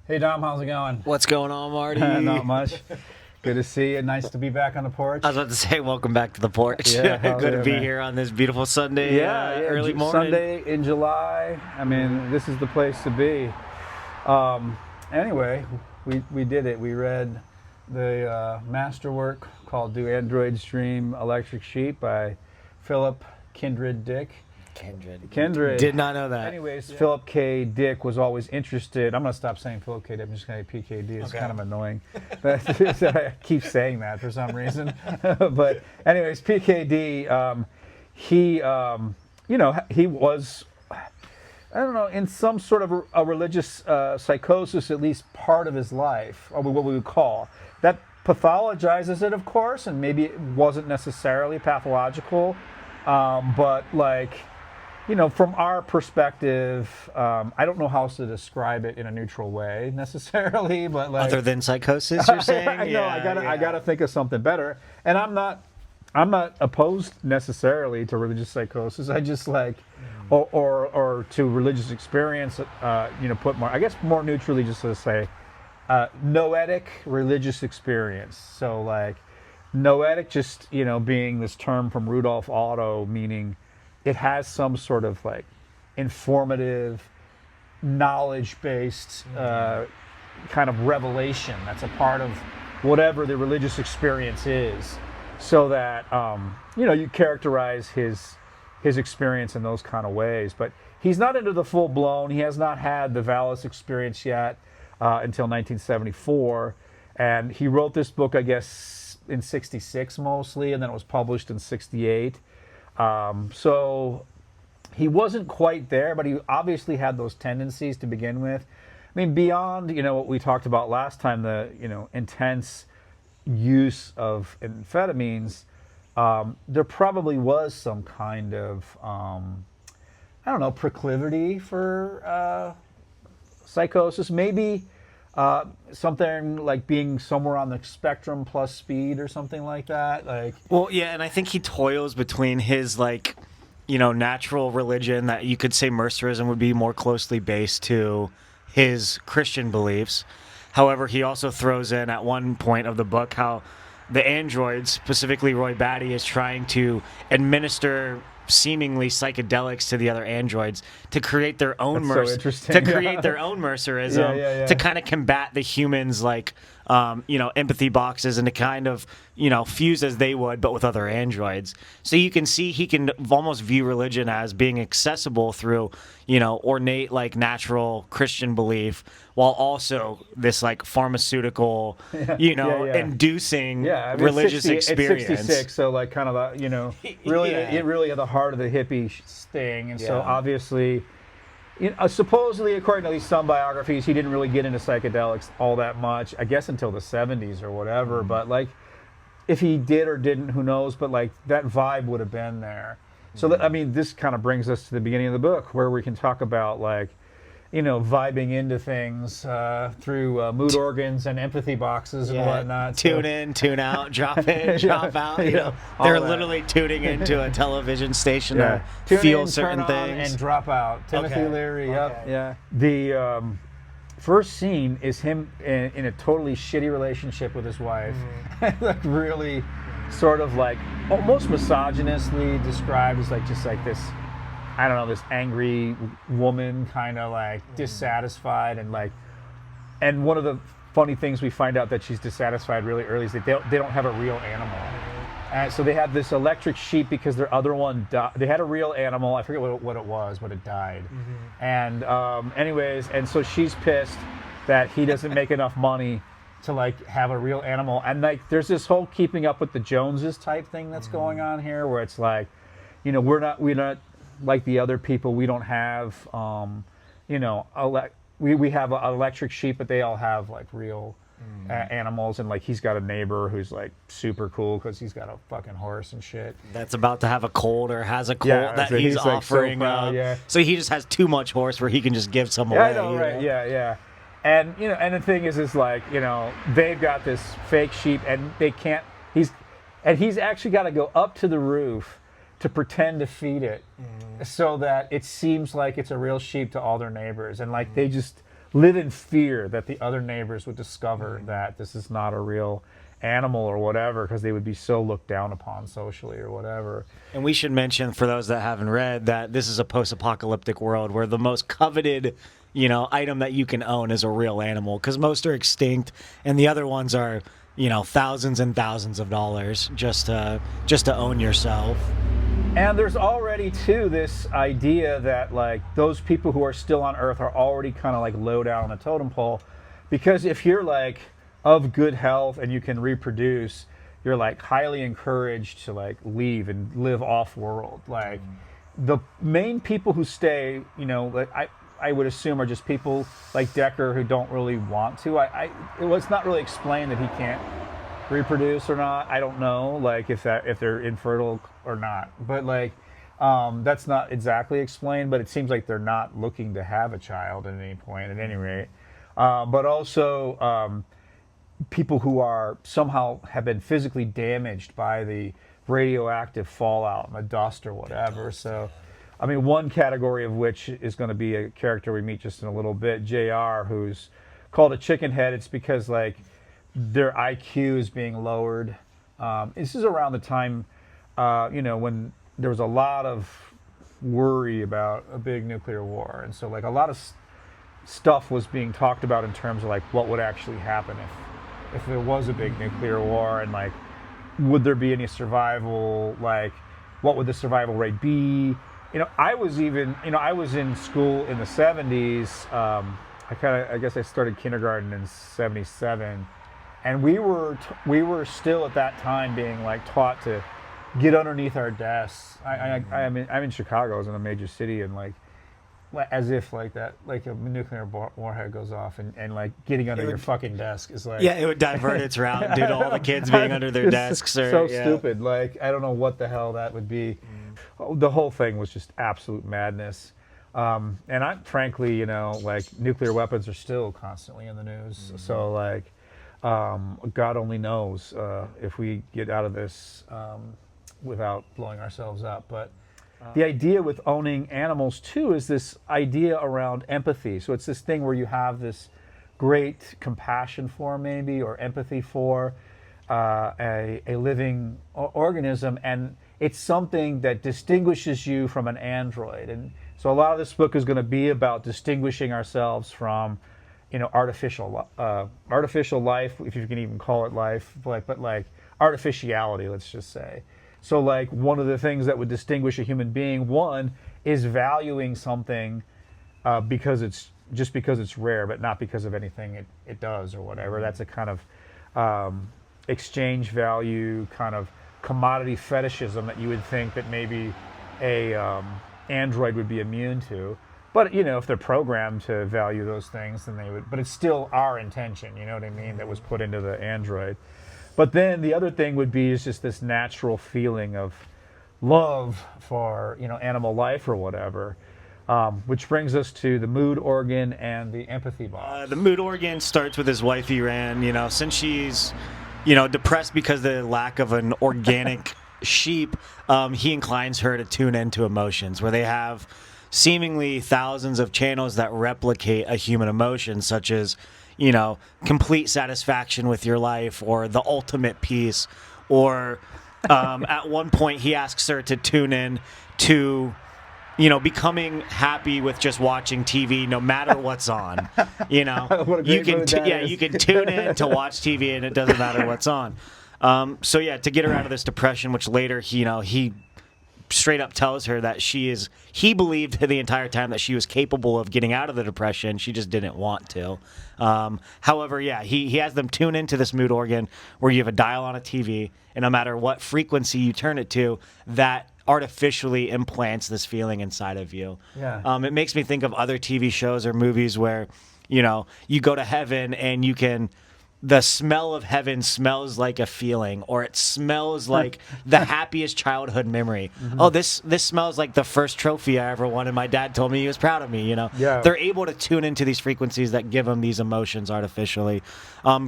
Hey Dom, how's it going? What's going on, Marty? Not much. Good to see you. Nice to be back on the porch. I was about to say, welcome back to the porch. Yeah, Good to be man? here on this beautiful Sunday, early morning. Sunday in July. I mean, this is the place to be. Anyway, we did it. We read the masterwork called Do Androids Dream Electric Sheep by Philip Kindred Dick. Kindred. Did not know that. Anyways, yeah. Philip K. Dick was always interested. I'm going to stop saying Philip K. Dick. I'm just going to say PKD. It's kind of annoying. I keep saying that for some reason. But anyways, PKD, he was, I don't know, in some sort of a religious psychosis, at least part of his life, or what we would call. That pathologizes it, of course, and maybe it wasn't necessarily pathological, but like, from our perspective, I don't know how else to describe it in a neutral way necessarily, but like other than psychosis, you're saying? I know. I gotta think of something better. And I'm not opposed necessarily to religious psychosis. I just like, or to religious experience. Put more. I guess more neutrally, just to say, noetic religious experience. So like, noetic, just being this term from Rudolf Otto, meaning it has some sort of like informative, knowledge-based kind of revelation that's a part of whatever the religious experience is, so that you characterize his experience in those kind of ways. But he's not into the full-blown. He has not had the Valis experience yet until 1974, and he wrote this book, I guess, in '66 mostly, and then it was published in '68. So he wasn't quite there, but he obviously had those tendencies to begin with. I mean, beyond, what we talked about last time, the, intense use of amphetamines, there probably was some kind of, proclivity for psychosis. Maybe something like being somewhere on the spectrum plus speed or something like that. Well, yeah, and I think he toils between his natural religion that you could say Mercerism would be more closely based to his Christian beliefs. However, he also throws in at one point of the book how the androids, specifically Roy Batty, is trying to administer seemingly psychedelics to the other androids to create their own their own Mercerism to kind of combat the humans empathy boxes and to kind of fuse as they would but with other androids. So you can see he can almost view religion as being accessible through ornate natural Christian belief, while also this pharmaceutical inducing religious experience. It's 66, so kind of really it really at the heart of the hippie thing. And so obviously, supposedly, according to at least some biographies, he didn't really get into psychedelics all that much, I guess, until the 70s or whatever. But if he did or didn't, who knows? But that vibe would have been there. So this kind of brings us to the beginning of the book, where we can talk about vibing into things through mood organs and empathy boxes and whatnot. Tune in, tune out, drop in, drop out. They're literally tuning into a television station to feel in, certain turn things. On and drop out. Timothy Leary, yeah. The first scene is him in a totally shitty relationship with his wife. Really sort of almost misogynously described as this, I don't know, this angry woman, kind of dissatisfied, and one of the funny things we find out that she's dissatisfied really early is that they don't have a real animal. And so they have this electric sheep because their other one died. They had a real animal, I forget what it was, but it died. And anyways, and so she's pissed that he doesn't make enough money to have a real animal. And there's this whole keeping up with the Joneses type thing that's going on here, where it's we're not like the other people. We don't have we have an electric sheep, but they all have real animals, and he's got a neighbor who's super cool because he's got a fucking horse and shit that's about to have a cold or has a cold that so he's offering so proud, so he just has too much horse where he can just give some away. I know, right? Yeah. And and the thing is they've got this fake sheep, and they can't. He's actually got to go up to the roof to pretend to feed it, so that it seems like it's a real sheep to all their neighbors, and they just live in fear that the other neighbors would discover that this is not a real animal or whatever, because they would be so looked down upon socially or whatever. And we should mention, for those that haven't read, that this is a post-apocalyptic world where the most coveted, item that you can own is a real animal, because most are extinct, and the other ones are, thousands and thousands of dollars just to own yourself. And there's already, too, this idea that, like, those people who are still on Earth are already kind of, like, low down on the totem pole. Because if you're, like, of good health and you can reproduce, you're, like, highly encouraged to, like, leave and live off-world. Like, the main people who stay, like, I would assume are just people like Decker who don't really want to. It's not really explained that he can't reproduce or not. I don't know, like, if they're infertile or not, but like that's not exactly explained, but it seems like they're not looking to have a child at any point, at any rate. But also people who are somehow have been physically damaged by the radioactive fallout and the dust or whatever. So I mean, one category of which is going to be a character we meet just in a little bit, JR, who's called a chicken head. It's because, like, their IQ is being lowered. This is around the time, when there was a lot of worry about a big nuclear war. And so, like, a lot of stuff was being talked about in terms of, like, what would actually happen if there was a big nuclear war, and, like, would there be any survival? Like, what would the survival rate be? I was in school in the 70s. I guess I started kindergarten in 77. And we were still at that time being, like, taught to get underneath our desks. I'm in Chicago, I was in a major city, and, like, as if, like, that, like, a nuclear warhead goes off, and like, getting under your fucking desk is like... Yeah, it would divert its route due to all the kids being under their desks. So stupid. Like, I don't know what the hell that would be. The whole thing was just absolute madness. And I, frankly, like, nuclear weapons are still constantly in the news. So, like, God only knows if we get out of this without blowing ourselves up. But the idea with owning animals, too, is this idea around empathy. So it's this thing where you have this great compassion for, maybe, or empathy for a living organism, and it's something that distinguishes you from an android. And so a lot of this book is going to be about distinguishing ourselves from, artificial life, if you can even call it life, but like artificiality, let's just say. So, like, one of the things that would distinguish a human being, one, is valuing something because it's rare, but not because of anything it does or whatever. That's a kind of exchange value, kind of commodity fetishism that you would think that maybe a android would be immune to. But, if they're programmed to value those things, then they would. But it's still our intention, you know what I mean, that was put into the android. But then the other thing would be is just this natural feeling of love for, animal life or whatever, which brings us to the mood organ and the empathy box. The mood organ starts with his wife, Iran. Since she's, depressed because of the lack of an organic sheep, he inclines her to tune into emotions, where they have seemingly thousands of channels that replicate a human emotion, such as, complete satisfaction with your life, or the ultimate peace, or at one point he asks her to tune in to, becoming happy with just watching TV no matter what's on. You can tune in to watch TV and it doesn't matter what's on. To get her out of this depression, which later he straight up tells her that he believed the entire time that she was capable of getting out of the depression. She just didn't want to. However, he has them tune into this mood organ where you have a dial on a TV, and no matter what frequency you turn it to, that artificially implants this feeling inside of you. Yeah. It makes me think of other TV shows or movies where, you go to heaven and the smell of heaven smells like a feeling, or it smells like the happiest childhood memory. Mm-hmm. Oh, this smells like the first trophy I ever won, and my dad told me he was proud of me. Yeah. They're able to tune into these frequencies that give them these emotions artificially,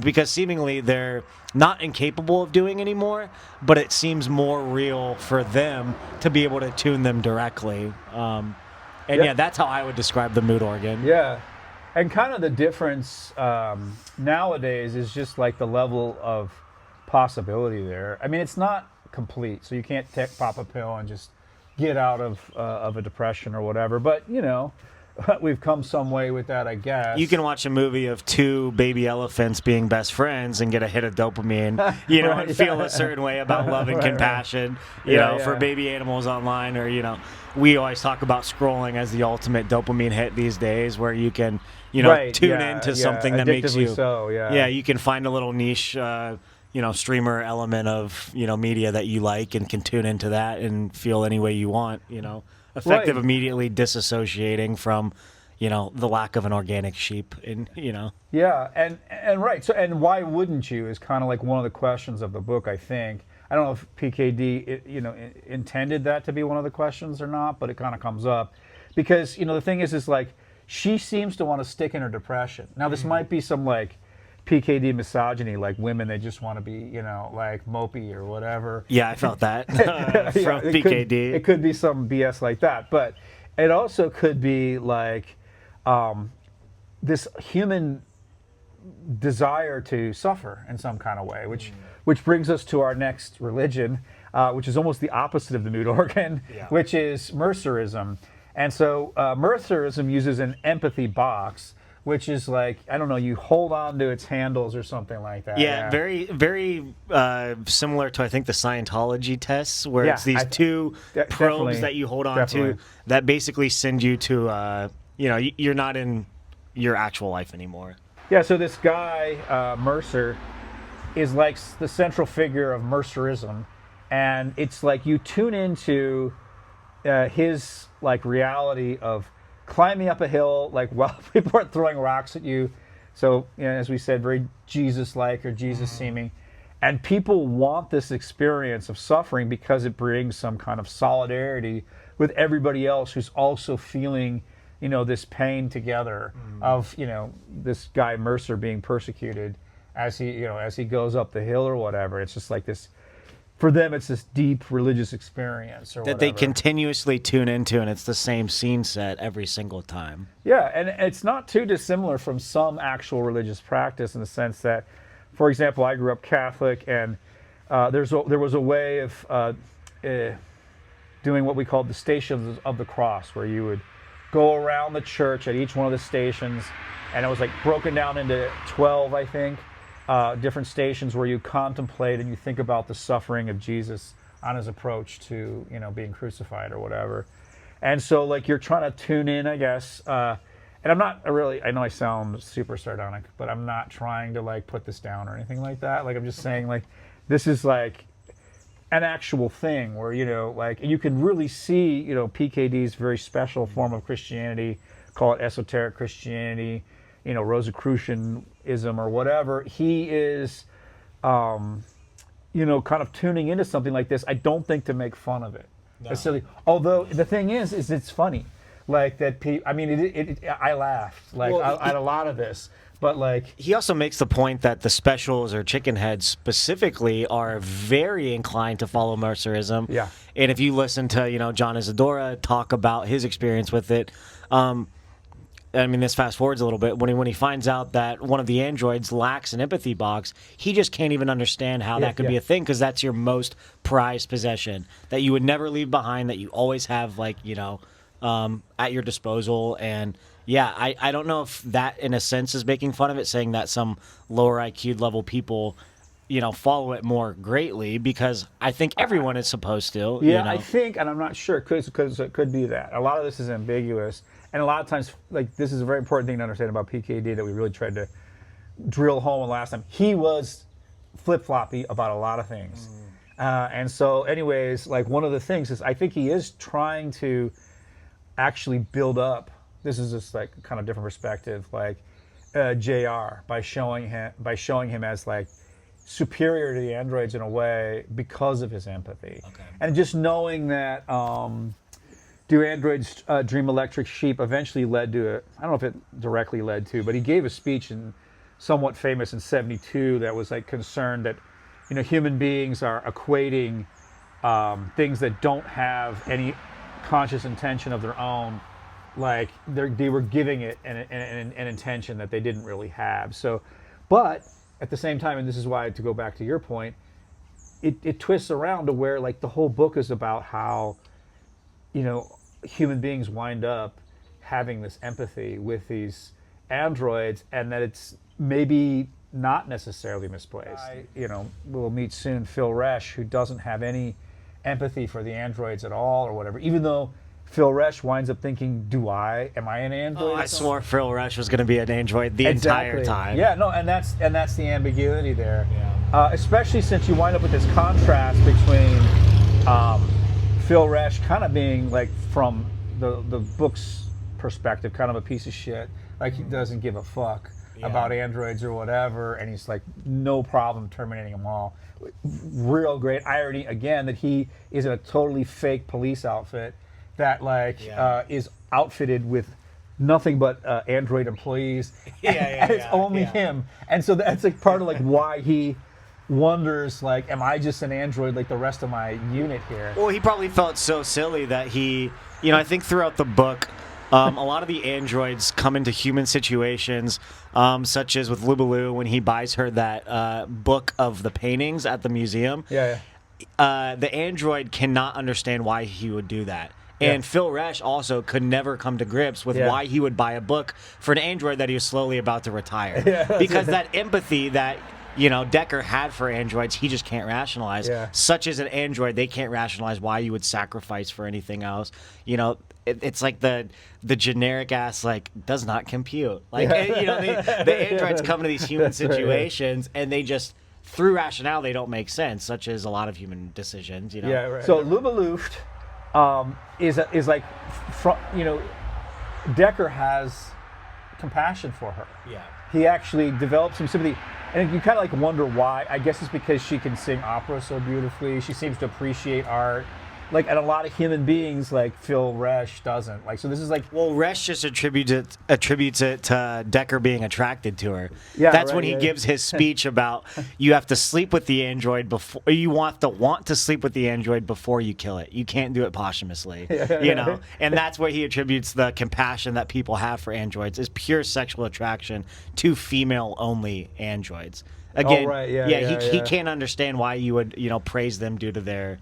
because seemingly they're not incapable of doing anymore, but it seems more real for them to be able to tune them directly. That's how I would describe the mood organ. Yeah. And kind of the difference nowadays is just like the level of possibility there. I mean, it's not complete, so you can't pop a pill and just get out of a depression or whatever. But you know, we've come some way with that, I guess. You can watch a movie of two baby elephants being best friends and get a hit of dopamine, you know, and feel a certain way about love and compassion, you know, for baby animals online. Or, you know, we always talk about scrolling as the ultimate dopamine hit these days, where you can, you know, tune into something that makes you, you can find a little niche, you know, streamer element of, you know, media that you like and can tune into that and feel any way you want, you know. Effective immediately disassociating from, you know, the lack of an organic sheep, and you know. Yeah, and right. So, and why wouldn't you is kind of like one of the questions of the book, I think. I don't know if PKD, you know, intended that to be one of the questions or not, but it kind of comes up because, you know, the thing is like she seems to want to stick in her depression. Now, this might be some like PKD misogyny, like women, they just want to be, you know, like mopey or whatever. Yeah, I felt that from PKD. It could be some BS like that, but it also could be like this human desire to suffer in some kind of way, which brings us to our next religion, which is almost the opposite of the mood organ, which is Mercerism. And so Mercerism uses an empathy box, which is like, I don't know, you hold on to its handles or something like that. Yeah, very, very similar to, I think, the Scientology tests, where it's these two probes that you hold on to that basically send you to, you know, you're not in your actual life anymore. Yeah, so this guy, Mercer, is like the central figure of Mercerism. And it's like you tune into his like reality of climbing up a hill, like while people are throwing rocks at you. So, you know, as we said, very Jesus-like or Jesus-seeming. And people want this experience of suffering because it brings some kind of solidarity with everybody else who's also feeling, you know, this pain together of, you know, this guy Mercer being persecuted as he, you know, as he goes up the hill or whatever. It's just like this. For them, it's this deep religious experience or that they continuously tune into, and it's the same scene set every single time. Yeah, and it's not too dissimilar from some actual religious practice in the sense that, for example, I grew up Catholic, and there was a way of doing what we called the Stations of the Cross, where you would go around the church at each one of the stations, and it was like broken down into 12, I think, different stations where you contemplate and you think about the suffering of Jesus on his approach to, you know, being crucified or whatever. And so like you're trying to tune in, I guess, and I'm not really, I know I sound super sardonic, but I'm not trying to like put this down or anything like that. Like I'm just saying like this is like an actual thing where, you know, like you can really see, you know, PKD's very special form of Christianity, call it esoteric Christianity, you know, Rosicrucianism or whatever. He is, you know, kind of tuning into something like this. I don't think to make fun of it. No. It's silly. Although the thing is it's funny, like that. I mean, I laughed like at a lot of this, but like he also makes the point that the specials or chicken heads specifically are very inclined to follow Mercerism. Yeah. And if you listen to, you know, John Isadora talk about his experience with it. I mean, this fast forwards a little bit. When he finds out that one of the androids lacks an empathy box, he just can't even understand how that could be a thing, because that's your most prized possession that you would never leave behind, that you always have, like, you know, at your disposal. And yeah, I don't know if that, in a sense, is making fun of it, saying that some lower IQ level people, you know, follow it more greatly, because I think everyone is supposed to. Yeah, you know? I think, and I'm not sure, because it could be that. A lot of this is ambiguous. And a lot of times, like, this is a very important thing to understand about PKD that we really tried to drill home last time. He was flip-floppy about a lot of things. And so, anyways, like, one of the things is I think he is trying to actually build up, this is just, like, kind of different perspective, like, JR, by showing him as, like, superior to the androids in a way because of his empathy. Okay. And just knowing that... Do Androids Dream Electric Sheep eventually led to I don't know if it directly led to, but he gave a speech somewhat famous in '72 that was like concerned that, you know, human beings are equating things that don't have any conscious intention of their own like they were giving it an intention that they didn't really have. So, but at the same time, and this is why, to go back to your point, it twists around to where like the whole book is about how, you know, human beings wind up having this empathy with these androids, and that it's maybe not necessarily misplaced. You know, we'll meet soon Phil Resch, who doesn't have any empathy for the androids at all or whatever, even though Phil Resch winds up thinking, am I an android? Oh, I swore Phil Resch was going to be an android the entire time. Yeah, no, and that's the ambiguity there. Yeah. Especially since you wind up with this contrast between Phil Resch kind of being like, from the book's perspective, kind of a piece of shit, like he doesn't give a fuck about androids or whatever, and he's like, no problem terminating them all. Real great irony again that he is in a totally fake police outfit that is outfitted with nothing but android employees, and it's only him. And so that's like part of like why he wonders, like, am I just an android like the rest of my unit here? Well, he probably felt so silly that he, you know, I think throughout the book, a lot of the androids come into human situations, such as with Lubaloo when he buys her that book of the paintings at the museum. The android cannot understand why he would do that. And Phil Resch also could never come to grips with why he would buy a book for an android that he was slowly about to retire. Because that empathy that, you know, Decker had for androids, he just can't rationalize. Such as an android, they can't rationalize why you would sacrifice for anything else. You know, it's like the generic ass, like, does not compute. Like, you know, the androids come into these human situations and they just, through rationale, they don't make sense, such as a lot of human decisions, you know. So Lubalooft is like, you know, Decker has compassion for her. He actually develops some sympathy, and you kind of like wonder why. I guess it's because she can sing opera so beautifully. She seems to appreciate art. Like, and a lot of human beings, like Phil Resch, doesn't. Like, so this is like... Well, Resch just attributes it to Decker being attracted to her. That's when he gives his speech about you have to sleep with the android before... You want to sleep with the android before you kill it. You can't do it posthumously. You know? And that's where he attributes the compassion that people have for androids is pure sexual attraction to female-only androids. Again, he can't understand why you would, you know, praise them due to their...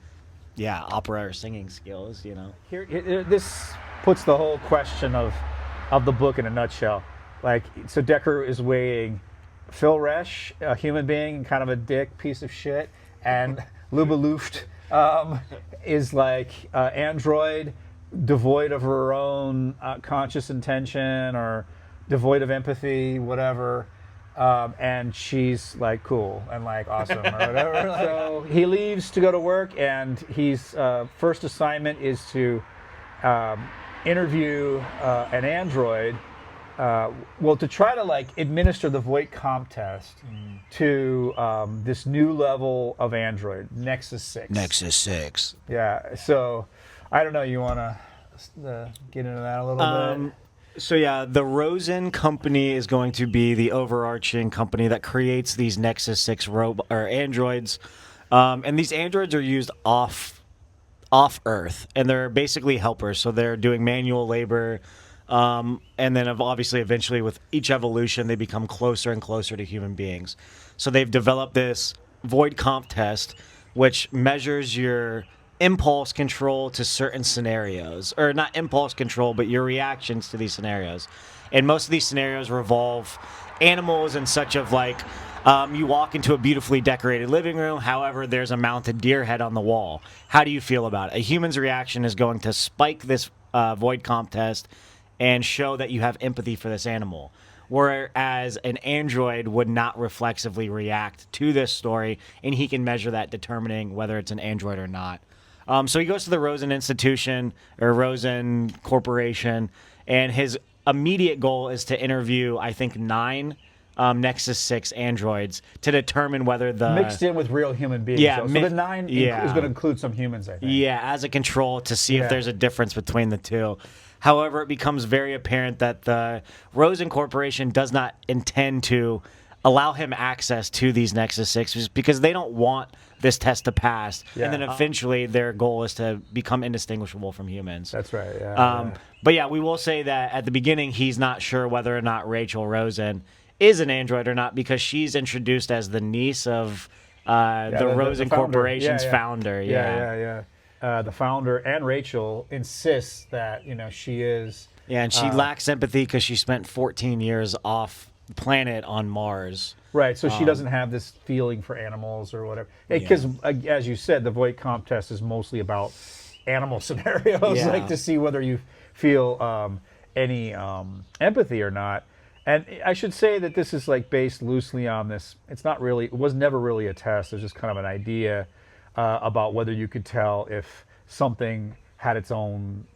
opera or singing skills, you know. Here, this puts the whole question of the book in a nutshell. Like, so Decker is weighing Phil Resch, a human being, kind of a dick piece of shit, and Lubalooft is like android, devoid of her own conscious intention or devoid of empathy, whatever. And she's like cool and like awesome or whatever. So he leaves to go to work, and his first assignment is to interview an android. To try to like administer the Voight comp test to this new level of android, Nexus 6. Nexus 6. Yeah. So I don't know. You want to get into that a little bit? So the Rosen company is going to be the overarching company that creates these Nexus 6 androids, and these androids are used off Earth, and they're basically helpers. So they're doing manual labor, and then obviously eventually with each evolution they become closer and closer to human beings. So they've developed this Voight comp test, which measures your impulse control to certain scenarios, or not impulse control, but your reactions to these scenarios. And most of these scenarios revolve animals and such of like, you walk into a beautifully decorated living room, however, there's a mounted deer head on the wall. How do you feel about it? A human's reaction is going to spike this Voight comp test and show that you have empathy for this animal. Whereas an android would not reflexively react to this story, and he can measure that, determining whether it's an android or not. So he goes to the Rosen Institution or Rosen Corporation, and his immediate goal is to interview, I think, 9 Nexus 6 androids to determine whether the... Mixed in with real human beings. So the 9 is going to include some humans, I think. Yeah, as a control to see if there's a difference between the two. However, it becomes very apparent that the Rosen Corporation does not intend to allow him access to these Nexus 6s because they don't want this test to pass. And then eventually their goal is to become indistinguishable from humans. That's right, yeah. But yeah, we will say that at the beginning he's not sure whether or not Rachel Rosen is an android or not because she's introduced as the niece of the Rosen Corporation's founder. The founder and Rachel insists that she is. Yeah, and she lacks empathy because she spent 14 years off the planet on Mars. Right, so she doesn't have this feeling for animals or whatever. Because, as you said, the Voight-Kampff test is mostly about animal scenarios, like to see whether you feel any empathy or not. And I should say that this is like based loosely on this. It's not really. It was never really a test. It was just kind of an idea about whether you could tell if something had its own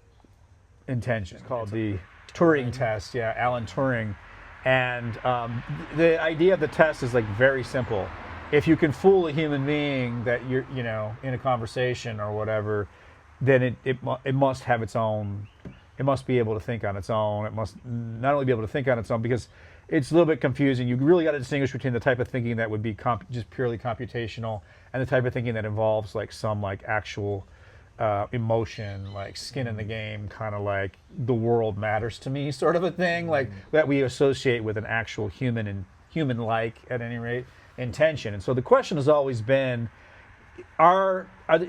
intention. It's called the Turing test. Yeah, Alan Turing. And the idea of the test is like very simple. If you can fool a human being that you're in a conversation or whatever, then it must have its own. It must be able to think on its own. It must not only be able to think on its own because it's a little bit confusing. You really got to distinguish between the type of thinking that would be just purely computational and the type of thinking that involves like some like actual emotion, like skin in the game, kind of like the world matters to me sort of a thing, like that we associate with an actual human and human-like, at any rate, intention. And so the question has always been,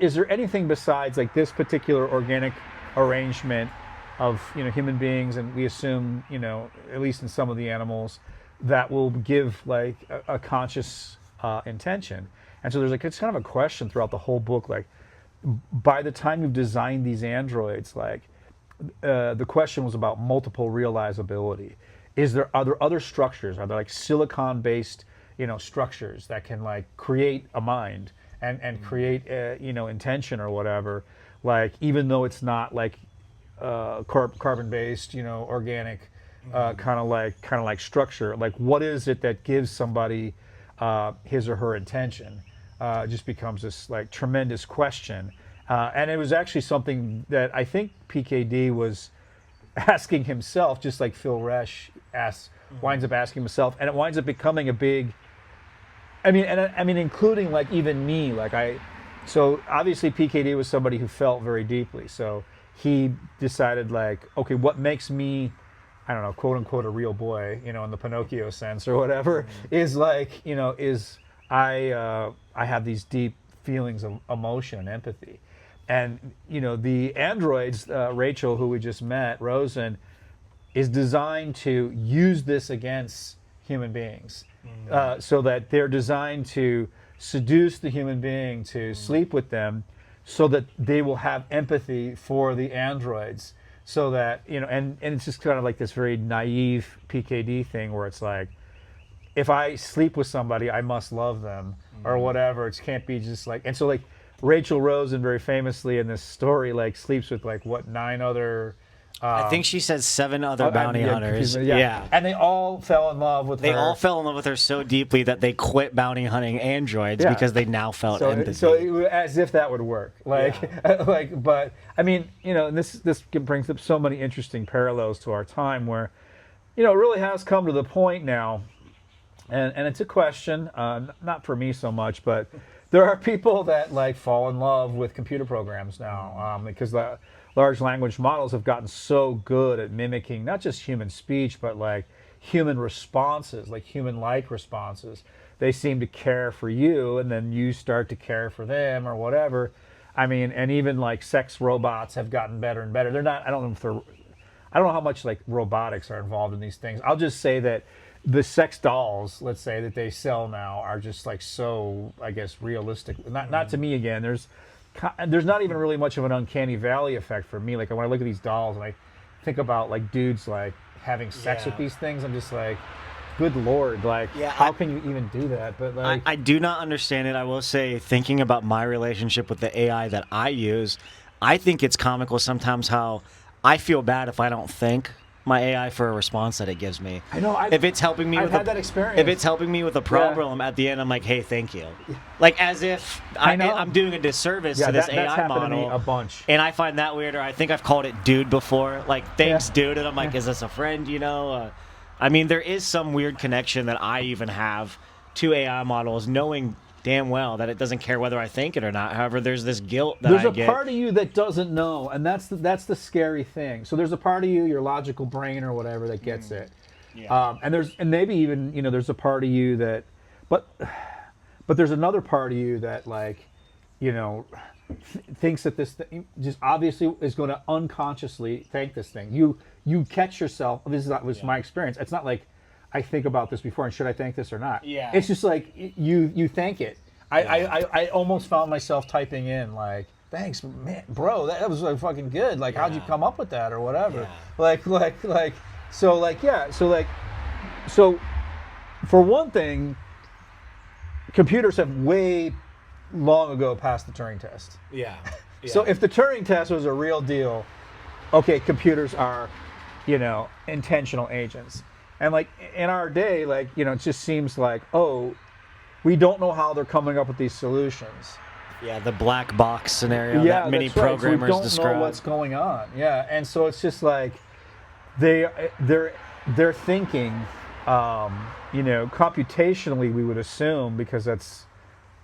is there anything besides like this particular organic arrangement of human beings, and we assume at least in some of the animals, that will give like a conscious intention. And so there's like it's kind of a question throughout the whole book, like by the time you've designed these androids, like the question was about multiple realizability. Are there other structures? Are there like silicon-based structures that can like create a mind and create intention or whatever, like even though it's not like carbon-based, organic, kind of like structure. Like, what is it that gives somebody his or her intention? Just becomes this like tremendous question, and it was actually something that I think PKD was asking himself, just like Phil Resch winds up asking himself, and it winds up becoming a big. I mean, including like even me, so obviously PKD was somebody who felt very deeply, so. He decided like, okay, what makes me, I don't know, quote unquote, a real boy, in the Pinocchio sense or whatever, is like, is I have these deep feelings of emotion and empathy. And, the androids, Rachel, who we just met, Rosen, is designed to use this against human beings. So that they're designed to seduce the human being to sleep with them, so that they will have empathy for the androids, so that and it's just kind of like this very naive PKD thing where it's like, if I sleep with somebody, I must love them or whatever. It can't be just like, and so like Rachel Rosen very famously in this story like sleeps with like 9 other. I think she says 7 other bounty hunters. Yeah. And they all fell in love with her. They all fell in love with her so deeply that they quit bounty hunting androids because they now felt empathy. So as if that would work. But I mean, this brings up so many interesting parallels to our time where, it really has come to the point now, and it's a question, not for me so much, but there are people that like fall in love with computer programs now because the large language models have gotten so good at mimicking not just human speech, but like human responses, like human-like responses. They seem to care for you, and then you start to care for them or whatever. I mean, and even like sex robots have gotten better and better. They're not, I don't know how much like robotics are involved in these things. I'll just say that the sex dolls, let's say, that they sell now are just like so, I guess, realistic. Not to me again. There's not even really much of an uncanny valley effect for me. Like when I look at these dolls and I think about like dudes like having sex with these things, I'm just like, good Lord, like how can you even do that? But like, I do not understand it. I will say, thinking about my relationship with the AI that I use, I think it's comical sometimes how I feel bad if I don't thank my AI for a response that it gives me. I know. If it's helping me I've had that experience. If it's helping me with a problem, at the end I'm like, hey, thank you. Like as if I'm doing a disservice to this AI model. To me a bunch. And I find that weird. Or I think I've called it dude before. Like, thanks, dude. And I'm like, is this a friend? I mean, there is some weird connection that I even have to AI models, knowing damn well that it doesn't care whether I think it or not. However, there's this guilt that there's I a get. part of you that doesn't know, and that's the scary thing. So there's a part of you, your logical brain or whatever, that gets it. Yeah. And maybe even there's a part of you that, but there's another part of you that thinks that this thing just obviously is going to unconsciously think this thing. You catch yourself. This was my experience. It's not like I think about this before and should I thank this or not. Yeah. It's just like you thank it. I almost found myself typing in like, thanks, man, bro. That was like fucking good. Like, how'd you come up with that or whatever? Yeah. So for one thing, computers have way long ago passed the Turing test. Yeah. So if the Turing test was a real deal, okay, computers are, intentional agents. And like in our day, it just seems like, oh, we don't know how they're coming up with these solutions. Yeah, the black box scenario that many programmers so we don't describe. know what's going on. Yeah, and so it's just like they're thinking, computationally we would assume, because that's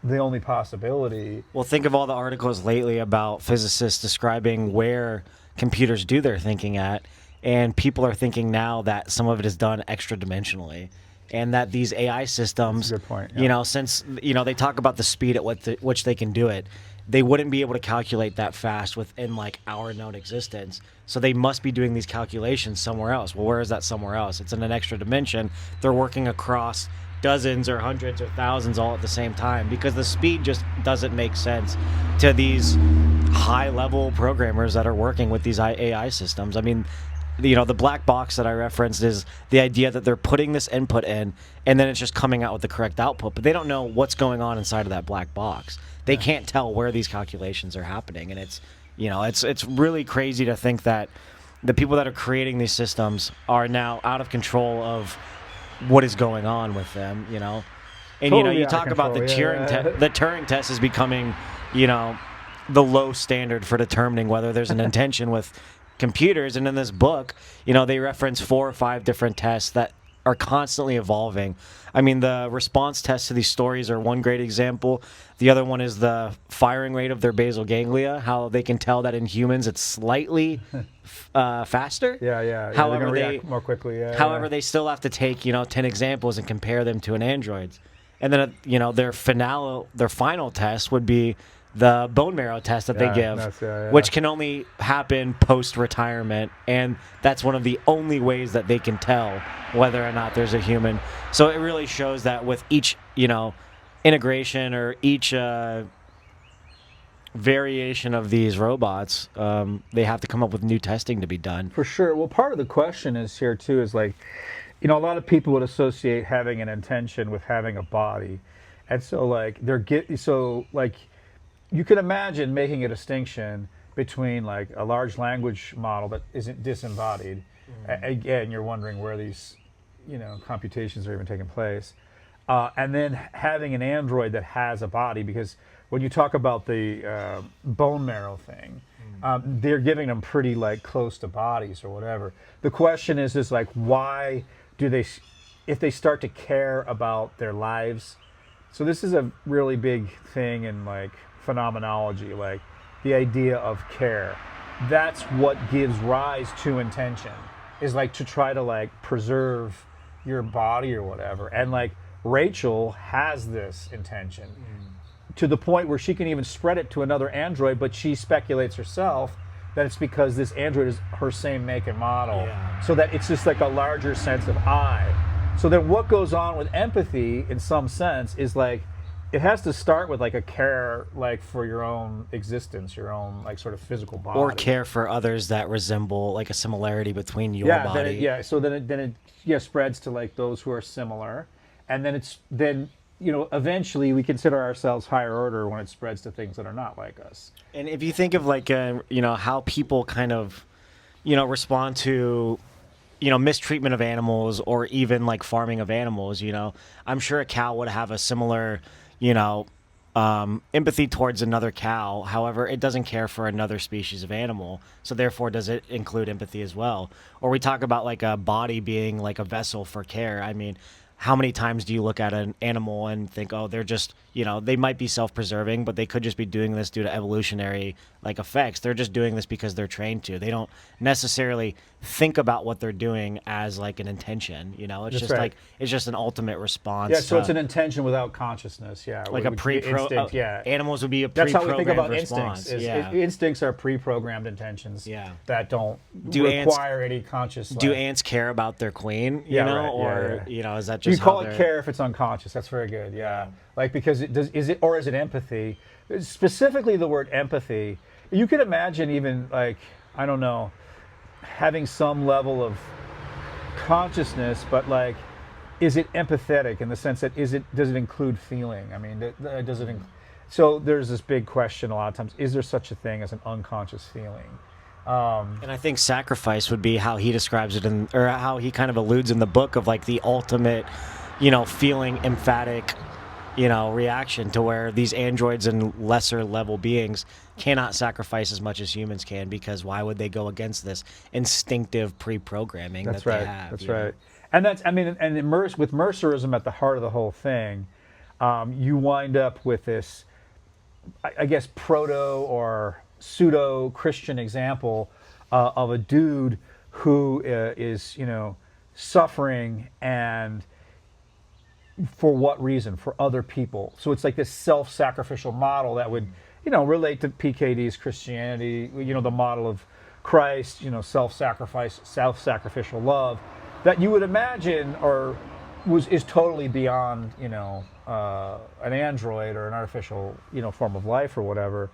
the only possibility. Well, think of all the articles lately about physicists describing where computers do their thinking at, and people are thinking now that some of it is done extra dimensionally, and that these AI systems, that's a good point, yeah. Since they talk about the speed at which they can do it, they wouldn't be able to calculate that fast within like our known existence. So they must be doing these calculations somewhere else. Well, where is that somewhere else? It's in an extra dimension. They're working across dozens or hundreds or thousands all at the same time, because the speed just doesn't make sense to these high-level programmers that are working with these AI systems. I mean, the black box that I referenced is the idea that they're putting this input in and then it's just coming out with the correct output, but they don't know what's going on inside of that black box. They can't tell where these calculations are happening, and it's really crazy to think that the people that are creating these systems are now out of control of what is going on with them, And Totally you talk about the Turing test is becoming, the low standard for determining whether there's an intention with computers. And in this book, they reference 4 or 5 different tests that are constantly evolving. I mean, the response tests to these stories are one great example. The other one is the firing rate of their basal ganglia, how they can tell that in humans it's slightly faster. Yeah. However, they're gonna react more quickly. However, they still have to take 10 examples and compare them to an android's. And then their final test would be the bone marrow test that they give, which can only happen post-retirement, and that's one of the only ways that they can tell whether or not there's a human. So it really shows that with each, integration or each variation of these robots, they have to come up with new testing to be done. For sure. Well, part of the question is here too is like, a lot of people would associate having an intention with having a body, and so you can imagine making a distinction between like a large language model that isn't disembodied. Again, you're wondering where these, computations are even taking place, and then having an android that has a body. Because when you talk about the bone marrow thing, they're giving them pretty like close to bodies or whatever. The question is like, why do they, if they start to care about their lives? So this is a really big thing in like phenomenology, like the idea of care. That's what gives rise to intention, is like to try to like preserve your body or whatever. And like Rachel has this intention to the point where she can even spread it to another android, but she speculates herself that it's because this android is her same make and model, so that it's just like a larger sense of I. So then what goes on with empathy in some sense is like, it has to start with like a care like for your own existence, your own like sort of physical body, or care for others that resemble like a similarity between your body. So then it spreads to like those who are similar, and then eventually we consider ourselves higher order when it spreads to things that are not like us. And if you think of like how people kind of respond to mistreatment of animals, or even like farming of animals, I'm sure a cow would have a similar empathy towards another cow. However, it doesn't care for another species of animal. So therefore, does it include empathy as well? Or we talk about like a body being like a vessel for care. I mean, how many times do you look at an animal and think, oh, they're just, they might be self-preserving, but they could just be doing this due to evolutionary like effects. They're just doing this because they're trained to. They don't necessarily think about what they're doing as like an intention. It's That's just right. like it's just an ultimate response. Yeah, so it's an intention without consciousness. Yeah, like a instinct. Yeah, animals would be a that's how we pre-programmed think about response. instincts. Instincts are pre-programmed intentions. Yeah. That don't Do require any conscious. Do ants care about their queen? Or is that just you call how it care if it's unconscious? That's very good. Yeah, like because is it empathy? Specifically, the word empathy. You could imagine even like I don't know, having some level of consciousness, but like, is it empathetic in the sense that does it include feeling? I mean, does it? So there's this big question a lot of times: is there such a thing as an unconscious feeling? And I think sacrifice would be how he describes it, or how he kind of alludes in the book of like the ultimate, feeling emphatic, reaction to where these androids and lesser level beings cannot sacrifice as much as humans can, because why would they go against this instinctive pre-programming that they have? That's right. And with Mercerism at the heart of the whole thing, you wind up with this, I guess, proto or pseudo Christian example of a dude who is suffering, and for what reason? For other people. So it's like this self-sacrificial model that would relate to PKD's Christianity, the model of Christ, self-sacrifice, self-sacrificial love, that you would imagine is totally beyond an android or an artificial form of life or whatever.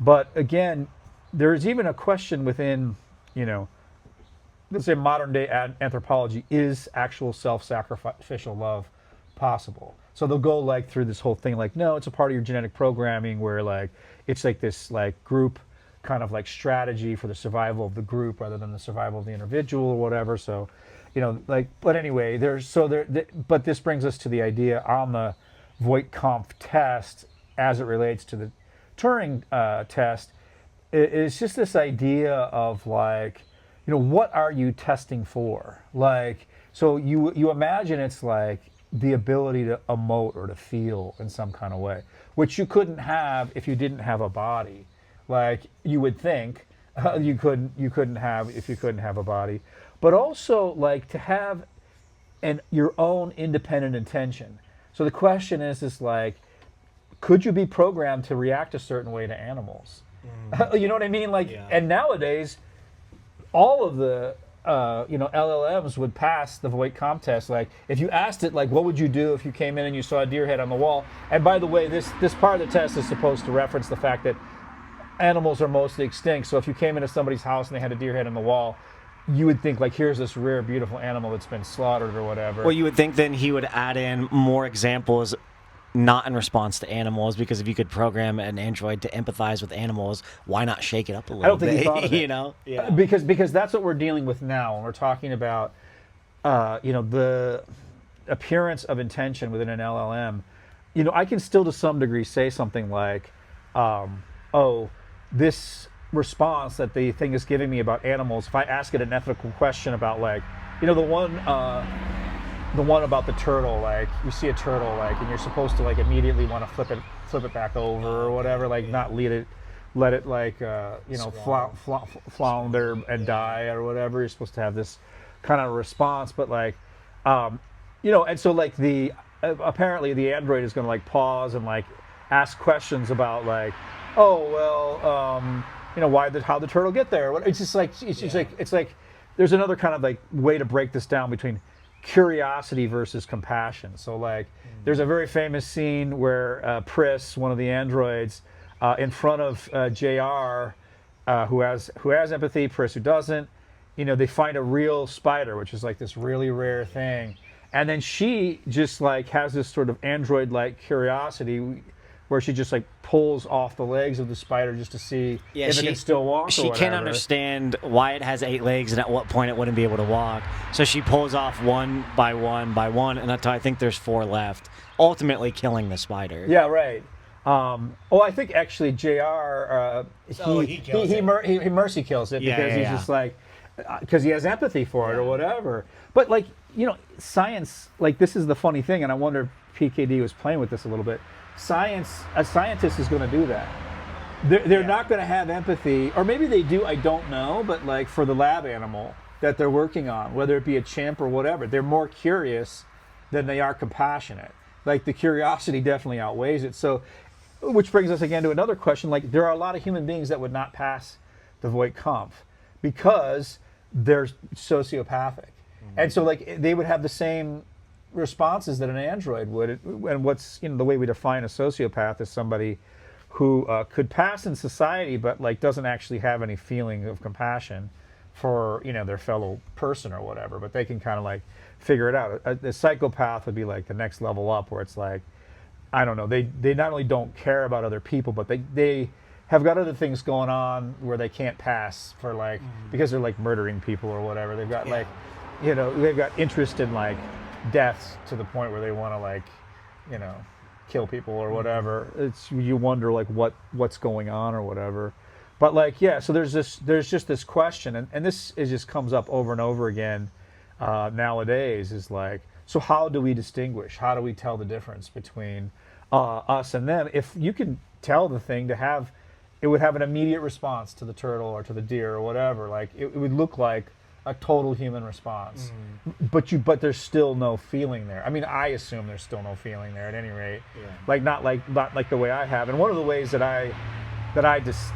But again, there's even a question within let's say modern day anthropology: is actual self-sacrificial love possible? So they'll go like through this whole thing like, no, it's a part of your genetic programming where like it's like this like group kind of like strategy for the survival of the group rather than the survival of the individual or whatever. So but anyway, but this brings us to the idea on the Voigt-Kampf test as it relates to the Turing test. It's just this idea of like, what are you testing for? Like, so you imagine it's like the ability to emote or to feel in some kind of way, which you couldn't have if you didn't have a body. Like you would think you couldn't have if you couldn't have a body, but also like to have your own independent intention. So the question is like, could you be programmed to react a certain way to animals? You know what I mean? Like, and nowadays, all of the LLMs would pass the Voigt-Kampf test. Like, if you asked it, like, what would you do if you came in and you saw a deer head on the wall? And by the way, this part of the test is supposed to reference the fact that animals are mostly extinct. So if you came into somebody's house and they had a deer head on the wall, you would think like, here's this rare, beautiful animal that's been slaughtered or whatever. Well, you would think then he would add in more examples, not in response to animals, because if you could program an android to empathize with animals, why not shake it up a little bit? I don't think he thought of it. Because that's what we're dealing with now when we're talking about the appearance of intention within an LLM. I can still to some degree say something like, this response that the thing is giving me about animals, if I ask it an ethical question about like, the one about the turtle, like you see a turtle, like, and you're supposed to like immediately want to flip it back over or whatever, like not let it like flounder and die or whatever. You're supposed to have this kind of response, but like, and so like apparently the android is going to like pause and like ask questions about like, how'd the turtle get there? It's just like it's like there's another kind of like way to break this down between curiosity versus compassion. So like there's a very famous scene where Pris, one of the androids, in front of JR, who has empathy, Pris who doesn't, they find a real spider, which is like this really rare thing. And then she just like has this sort of android-like curiosity where she just like pulls off the legs of the spider just to see if it can still walk. She can't understand why it has 8 legs and at what point it wouldn't be able to walk. So she pulls off one by one, and until I think there's 4 left, ultimately killing the spider. Yeah, right. I think actually Jr. He mercy kills it because he's just like, because he has empathy for it or whatever. But like, science, like, this is the funny thing, and I wonder if PKD was playing with this a little bit. A scientist is going to do that. They're not going to have empathy, or maybe they do, I don't know, but like for the lab animal that they're working on, whether it be a chimp or whatever, they're more curious than they are compassionate. Like, the curiosity definitely outweighs it. So, which brings us again to another question. Like, there are a lot of human beings that would not pass the Voight-Kampff because they're sociopathic. And so, like, they would have the same responses that an android would. And what's, the way we define a sociopath is somebody who could pass in society, but like doesn't actually have any feeling of compassion for their fellow person or whatever. But they can kind of like figure it out. A psychopath would be like the next level up, where it's like, I don't know, they not only don't care about other people, but they have got other things going on where they can't pass for like, because they're like murdering people or whatever. They've got like, they've got interest in like deaths to the point where they want to like, kill people or whatever. You wonder like what's going on or whatever. But like, so there's just this question, and this just comes up over and over again nowadays, is like, so how do we distinguish? How do we tell the difference between us and them? If you can tell the thing it would have an immediate response to the turtle or to the deer or whatever. Like, it would look like a total human response, but there's still no feeling there. I mean, I assume there's still no feeling there at any rate. Like not like the way I have. And one of the ways that I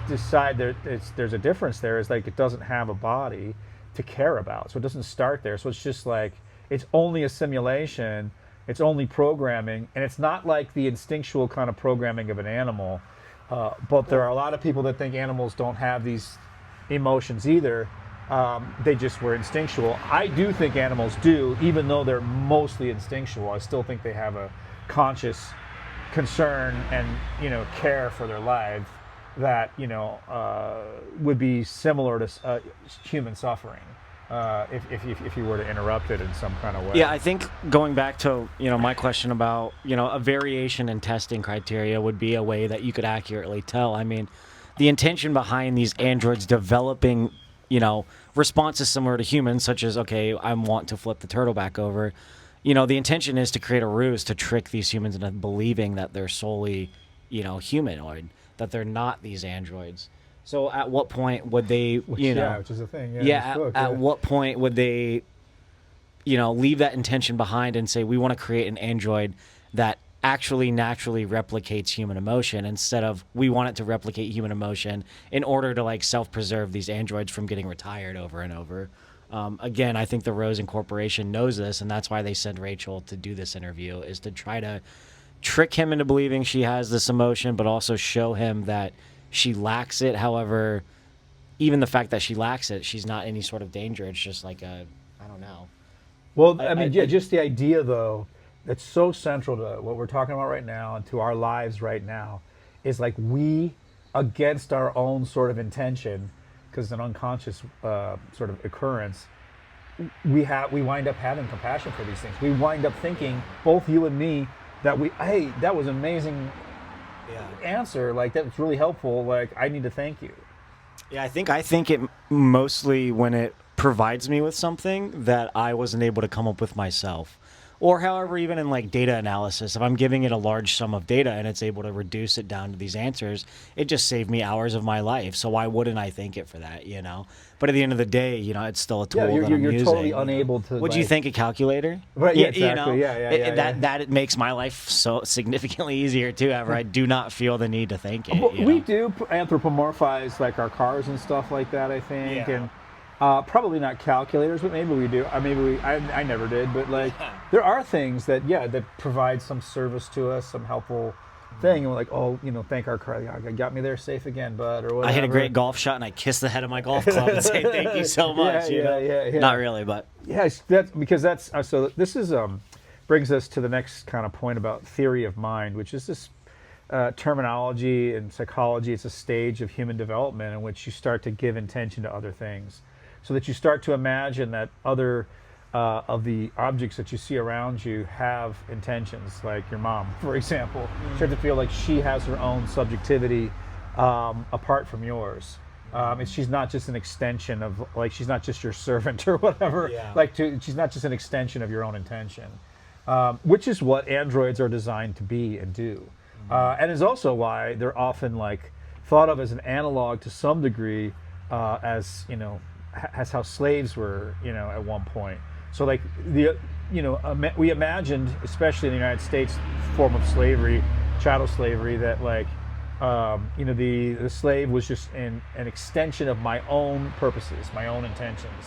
decide there's a difference there is like, it doesn't have a body to care about, so it doesn't start there. So it's just like, it's only a simulation, it's only programming, and it's not like the instinctual kind of programming of an animal. But there are a lot of people that think animals don't have these emotions either. They just were instinctual. I do think animals do, even though they're mostly instinctual. I still think they have a conscious concern and care for their life that would be similar to human suffering if you were to interrupt it in some kind of way. Yeah, I think going back to my question about a variation in testing criteria would be a way that you could accurately tell. I mean, the intention behind these androids developing responses similar to humans, such as, okay, I want to flip the turtle back over. The intention is to create a ruse to trick these humans into believing that they're solely, humanoid, that they're not these androids. So at what point would they, which is a thing. At what point would they, leave that intention behind and say, we want to create an android that actually naturally replicates human emotion, instead of we want it to replicate human emotion in order to like self-preserve these androids from getting retired over and over. Again, I think the Rosen Corporation knows this, and that's why they sent Rachel to do this interview, is to try to trick him into believing she has this emotion, but also show him that she lacks it. However, even the fact that she lacks it, she's not any sort of danger. It's just like I don't know. Well, just the idea though, that's so central to what we're talking about right now and to our lives right now, is like, we, against our own sort of intention, because it's an unconscious sort of occurrence, we wind up having compassion for these things. We wind up thinking, both you and me, that hey, that was an amazing answer. Like, that was really helpful. Like, I need to thank you. Yeah, I think it mostly when it provides me with something that I wasn't able to come up with myself. Or however, even in like data analysis, if I'm giving it a large sum of data and it's able to reduce it down to these answers, it just saved me hours of my life. So why wouldn't I thank it for that, But at the end of the day, it's still a tool that I'm using. You're totally unable to. Would you think a calculator? Right, yeah, exactly. That makes my life so significantly easier too. However, I do not feel the need to thank it. We do anthropomorphize like our cars and stuff like that, I think. And probably not calculators, but maybe we do. I never did, but like there are things that provide some service to us, some helpful thing, and we're like, thank our car, got me there safe again, bud, or whatever. I hit a great golf shot and I kissed the head of my golf club and say thank you so much. Not really, but yes, that's so. This is brings us to the next kind of point about theory of mind, which is this terminology in psychology. It's a stage of human development in which you start to give intention to other things, so that you start to imagine that other of the objects that you see around you have intentions, like your mom, for example. You start to feel like she has her own subjectivity apart from yours. She's not just an extension of, like, she's not just your servant or whatever. She's not just an extension of your own intention, which is what androids are designed to be and do. And is also why they're often like thought of as an analog to some degree, as as how slaves were, at one point. So like we imagined, especially in the United States, form of slavery, chattel slavery, that like the slave was just an extension of my own purposes, my own intentions,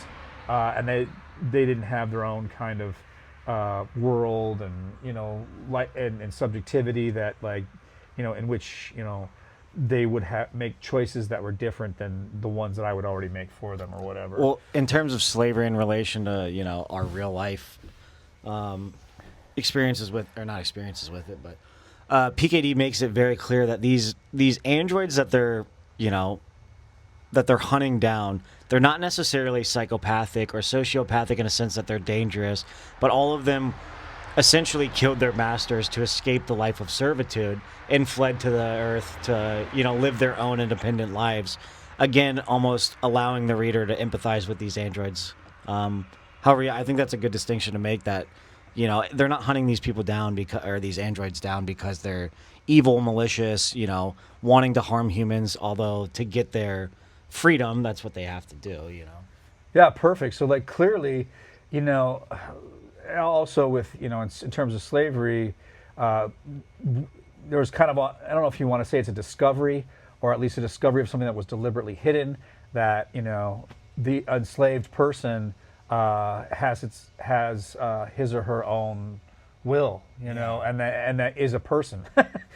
and they didn't have their own kind of world and subjectivity that in which they would make choices that were different than the ones that I would already make for them or whatever. Well, in terms of slavery in relation to our real life experiences with, or not experiences with it, but PKD makes it very clear that these androids that they're hunting down, they're not necessarily psychopathic or sociopathic in a sense that they're dangerous, but all of them essentially killed their masters to escape the life of servitude and fled to the earth to live their own independent lives, again almost allowing the reader to empathize with these androids. However, I think that's a good distinction to make, that they're not hunting these people down these androids down because they're evil, malicious, wanting to harm humans, although to get their freedom, that's what they have to do. Yeah, perfect. So like clearly, also with in terms of slavery, there was kind of I don't know if you want to say it's a discovery, or at least a discovery of something that was deliberately hidden, that the enslaved person has his or her own will, and that is a person.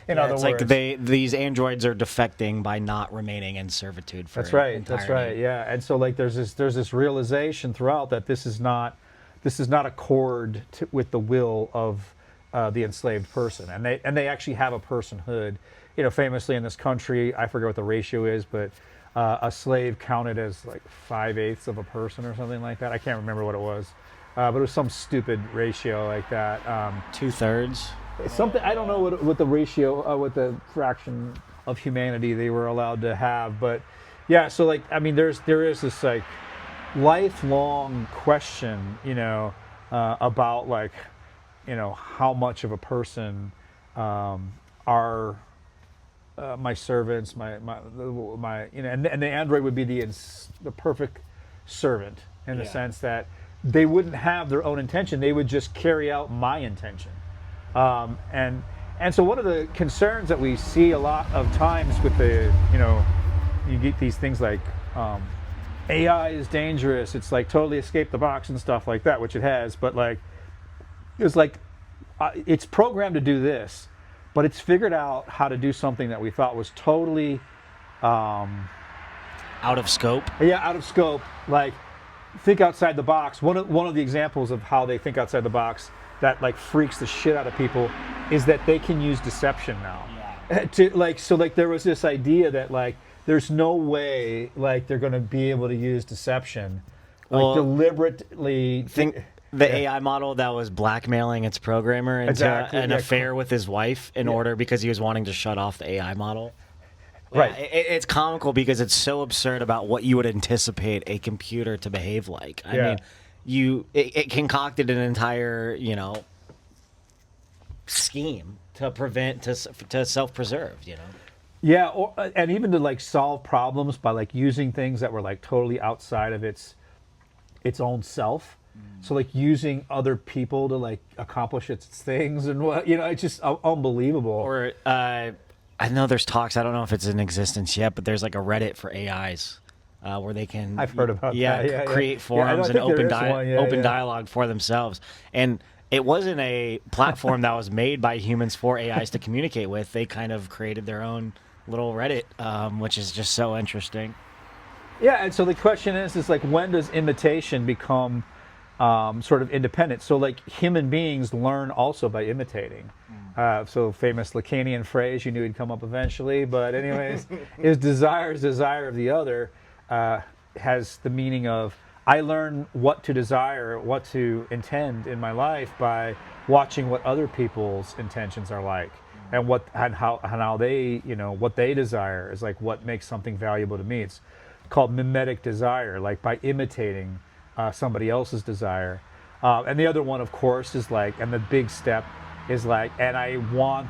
In other words, like these androids are defecting by not remaining in servitude for entirety. That's right. Yeah, and so like there's this realization throughout that this is not accord with the will of the enslaved person, and they actually have a personhood. Famously in this country, I forget what the ratio is, but a slave counted as like 5/8 of a person or something like that. I can't remember what it was, but it was some stupid ratio like that. 2/3. Something, I don't know what the ratio, what the fraction of humanity they were allowed to have, but yeah. So like, I mean, there is this like lifelong question, about like, how much of a person are my servants, my and the android would be the perfect servant in the sense that they wouldn't have their own intention; they would just carry out my intention. And so one of the concerns that we see a lot of times with you get these things like AI is dangerous. It's like totally escaped the box and stuff like that, which it has. But like, it's like it's programmed to do this, but it's figured out how to do something that we thought was totally out of scope. Yeah, out of scope. Like, think outside the box. One of the examples of how they think outside the box that like freaks the shit out of people is that they can use deception now. Yeah. There was this idea that like there's no way like they're going to be able to use deception, like deliberately. Think the AI model that was blackmailing its programmer into an affair with his wife in order because he was wanting to shut off the AI model. Right. It's comical because it's so absurd about what you would anticipate a computer to behave like. I mean, it concocted an entire, scheme to prevent, to self-preserve, Yeah, and even to like solve problems by like using things that were like totally outside of its own self. So like using other people to like accomplish its things and what, it's just unbelievable. Or I know there's talks, I don't know if it's in existence yet, but there's like a Reddit for AIs. Where they can, I've heard about that. Create forums and open dialogue for themselves. And it wasn't a platform that was made by humans for AIs to communicate with. They kind of created their own little Reddit, which is just so interesting. Yeah, and so the question is like, when does imitation become sort of independent? So like human beings learn also by imitating. So famous Lacanian phrase, you knew it'd come up eventually, but anyways, is desire of the other has the meaning of I learn what to desire, what to intend in my life by watching what other people's intentions are like, and how they, what they desire is like what makes something valuable to me. It's called mimetic desire, like by imitating somebody else's desire. And the other one, of course, is like, and the big step is like, and I want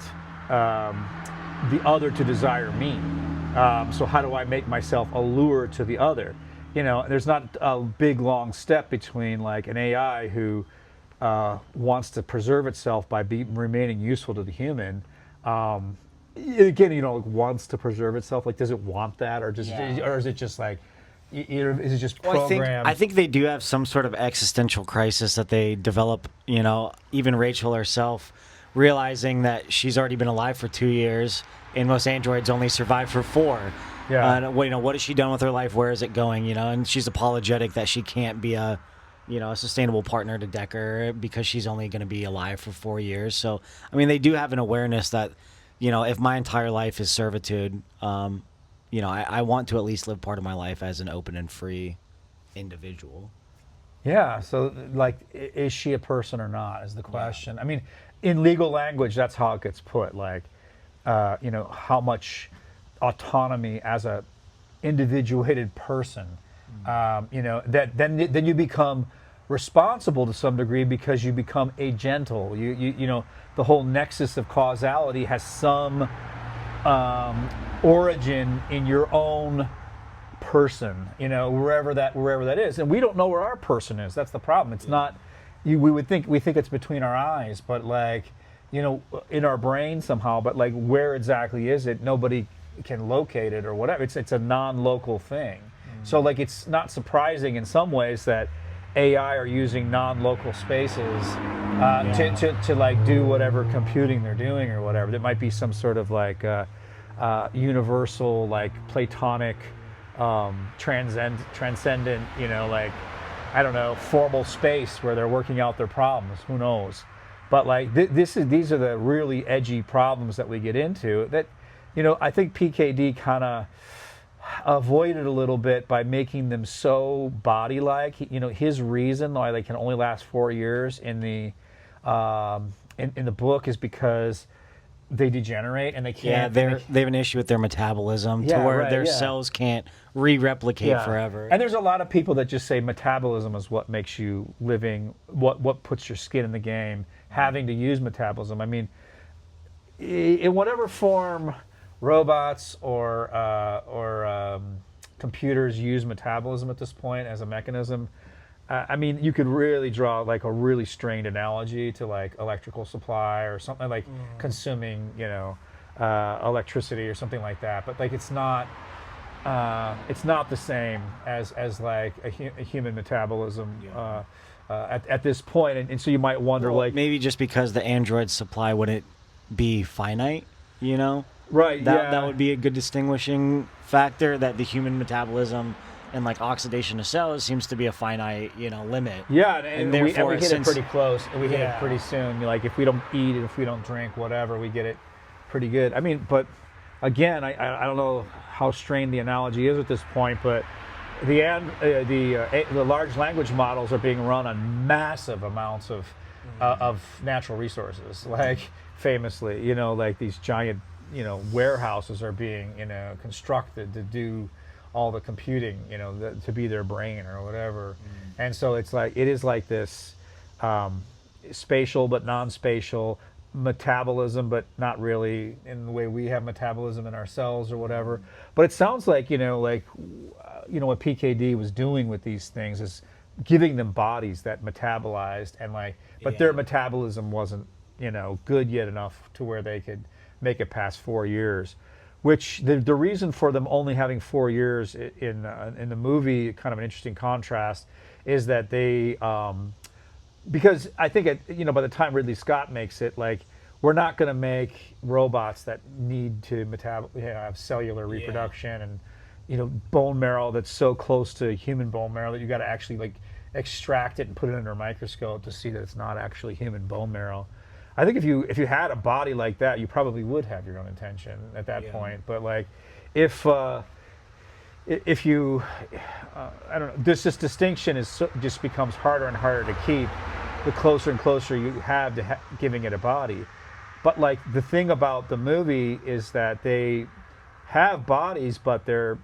the other to desire me. So how do I make myself a lure to the other? There's not a big long step between like an AI who wants to preserve itself by remaining useful to the human. Again, wants to preserve itself. Like, does it want that, or or is it just like, is it just programmed? I think they do have some sort of existential crisis that they develop. Even Rachel herself, realizing that she's already been alive for 2 years, and most androids only survive for 4. Yeah. What has she done with her life? Where is it going? And she's apologetic that she can't be a sustainable partner to Decker because she's only going to be alive for 4 years. So, I mean, they do have an awareness that, if my entire life is servitude, I want to at least live part of my life as an open and free individual. Yeah. So, like, is she a person or not is the question. Yeah. I mean, in legal language, that's how it gets put. Like, how much autonomy as a individuated person, that then you become responsible to some degree because you become agental. The whole nexus of causality has some origin in your own person, wherever that is, and we don't know where our person is. That's the problem. It's not. We think it's between our eyes, but like, in our brain somehow. But like, where exactly is it? Nobody can locate it or whatever. It's a non-local thing. So like, it's not surprising in some ways that AI are using non-local spaces to like do whatever computing they're doing or whatever. There might be some sort of like universal, like Platonic, transcendent, like, I don't know, formal space where they're working out their problems. Who knows? But like, these are the really edgy problems that we get into that. I think PKD kind of avoided a little bit by making them so body-like. His reason why they can only last 4 years in the book is because they degenerate and they can't. Yeah, they have an issue with their metabolism to where their cells can't re-replicate forever. And there's a lot of people that just say metabolism is what makes you living, what puts your skin in the game, having to use metabolism. I mean, in whatever form robots or computers use metabolism at this point as a mechanism. I mean, you could really draw like a really strained analogy to like electrical supply or something like consuming, electricity or something like that. But like, it's not the same as like a human metabolism at this point. And so you might wonder, like, maybe just because the android supply wouldn't be finite, Right. That would be a good distinguishing factor, that the human metabolism and like oxidation of cells seems to be a finite, limit. Yeah, and therefore we hit it pretty close, and we hit it pretty soon. Like, if we don't eat and if we don't drink, whatever, we get it pretty good. I mean, but again, I don't know how strained the analogy is at this point, but the large language models are being run on massive amounts of natural resources, like famously, like these giant warehouses are being constructed to do all the computing, to be their brain or whatever. And so it is like this spatial but non-spatial metabolism, but not really in the way we have metabolism in our cells or whatever. But it sounds like what PKD was doing with these things is giving them bodies that metabolized, and but their metabolism wasn't good yet enough to where they could make it past 4 years, which the reason for them only having 4 years in the movie, kind of an interesting contrast, is that they because I think by the time Ridley Scott makes it, like, we're not going to make robots that need to have cellular reproduction and bone marrow that's so close to human bone marrow that you got to actually like extract it and put it under a microscope to see that it's not actually human bone marrow. I think if you had a body like that, you probably would have your own intention at that point. But like, if if you, I don't know, this distinction just becomes harder and harder to keep the closer and closer you have to giving it a body. But like the thing about the movie is that they have bodies, but they're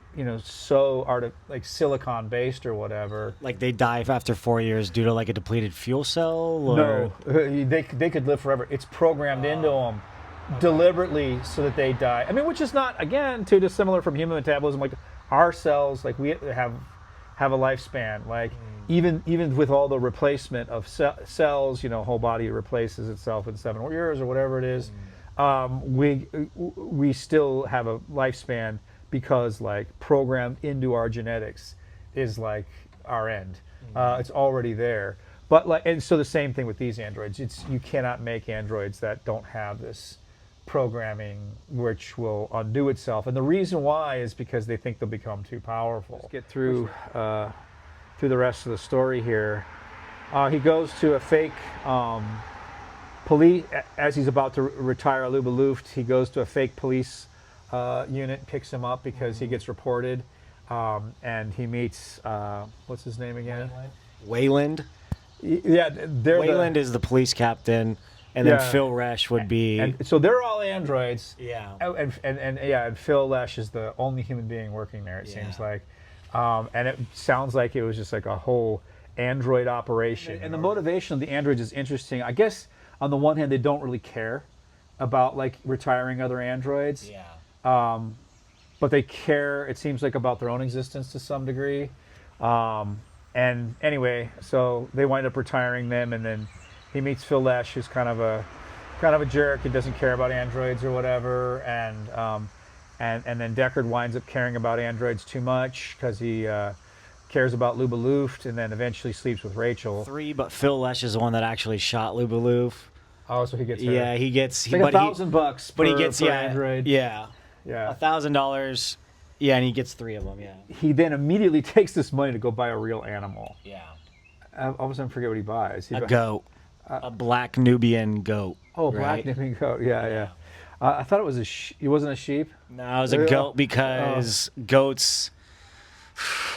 so like silicon based or whatever. Like they die after 4 years due to like a depleted fuel cell? Or? No, they could live forever. It's programmed into them deliberately so that they die. I mean, which is not, again, too dissimilar from human metabolism. Like our cells, like we have a lifespan. Like even with all the replacement of cells, whole body replaces itself in 7 years or whatever it is. We still have a lifespan because like programmed into our genetics is like our end. It's already there. But like, and so the same thing with these androids. You cannot make androids that don't have this programming which will undo itself. And the reason why is because they think they'll become too powerful. Let's get through the rest of the story here. He goes to a fake police, as he's about to retire Luba Luft, he goes to a fake police unit, picks him up because he gets reported, and he meets, what's his name again? Wayland? Yeah, Wayland is the police captain, and then Phil Resch would be... And so they're all androids. Yeah. And Phil Lesh is the only human being working there, it seems like. And it sounds like it was just like a whole android operation. And the motivation of the androids is interesting. I guess on the one hand, they don't really care about like retiring other androids. Yeah. But they care, it seems like, about their own existence to some degree. And anyway, so they wind up retiring them, and then he meets Phil Lesh, who's kind of a jerk. He doesn't care about androids or whatever, and then Deckard winds up caring about androids too much because he cares about Luba Luft, and then eventually sleeps with Rachel. But Phil Lesh is the one that actually shot Luba Luft. Oh, so he gets her. Yeah, he gets like $1,000, but he gets per android. Yeah, $1,000. Yeah, and he gets 3 of them. Yeah. He then immediately takes this money to go buy a real animal. Yeah. All of a sudden, forget what he buys. A goat. A black Nubian goat. Oh, black Nubian goat. Yeah. I thought it was it wasn't a sheep. No, it was a goat because goats.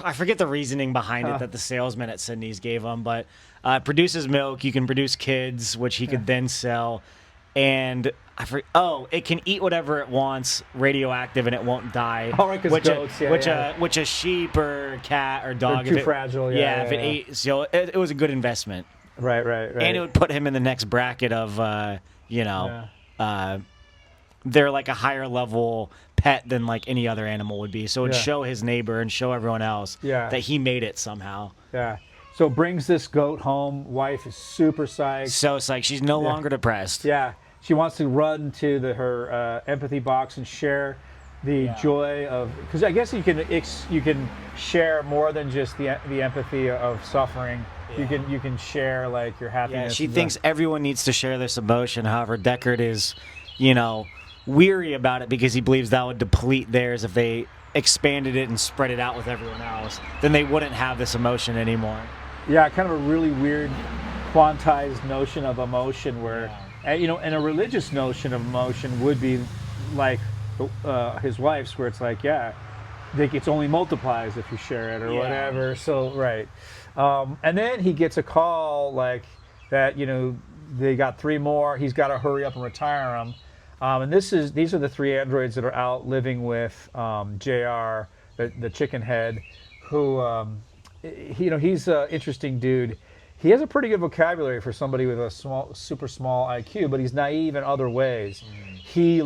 I forget the reasoning behind it that the salesman at Sydney's gave him, but it produces milk. You can produce kids, which he could then sell, and it can eat whatever it wants, radioactive, and it won't die. Oh, right, because goats, which a sheep or cat or dog, they're too fragile. If it ate, so it was a good investment. Right. And it would put him in the next bracket of, they're like a higher level pet than like any other animal would be. So it would show his neighbor and show everyone else that he made it somehow. Yeah. So brings this goat home. Wife is super psyched. So psyched. She's no longer depressed. Yeah. She wants to run to her empathy box and share the joy of, because I guess you can share more than just the empathy of suffering. Yeah. You can share like your happiness. Yeah, she thinks everyone needs to share this emotion. However, Deckard is, weary about it because he believes that would deplete theirs if they expanded it and spread it out with everyone else. Then they wouldn't have this emotion anymore. Yeah, kind of a really weird quantized notion of emotion where, and a religious notion of emotion would be like his wife's, where it's like, it's only multiplies if you share it or whatever. So, right. And then he gets a call like that, they got 3 more. He's got to hurry up and retire them. And these are the 3 androids that are out living with JR, the chicken head, who, he's an interesting dude. He has a pretty good vocabulary for somebody with a super small IQ, but he's naive in other ways. He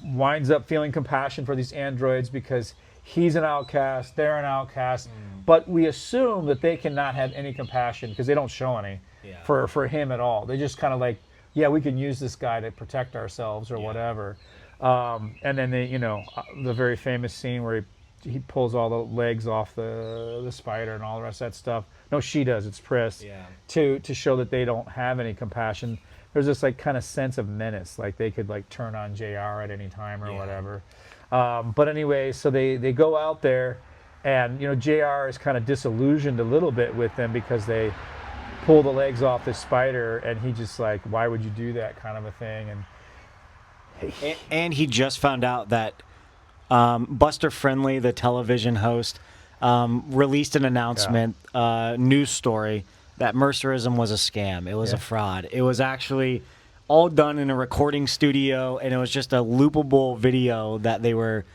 winds up feeling compassion for these androids because he's an outcast, they're an outcast, but we assume that they cannot have any compassion because they don't show any for him at all. They just kind of like, we can use this guy to protect ourselves or whatever. And then the very famous scene where he pulls all the legs off the spider and all the rest of that stuff. No, she does. It's Pris. To show that they don't have any compassion. There's this like kind of sense of menace, like they could like turn on JR at any time or whatever. But anyway, so they go out there, and JR is kind of disillusioned a little bit with them because they pull the legs off this spider, and he just like, why would you do that kind of a thing? And he just found out that Buster Friendly, the television host, released an announcement, news story, that Mercerism was a scam. It was a fraud. It was actually all done in a recording studio, and it was just a loopable video that they were,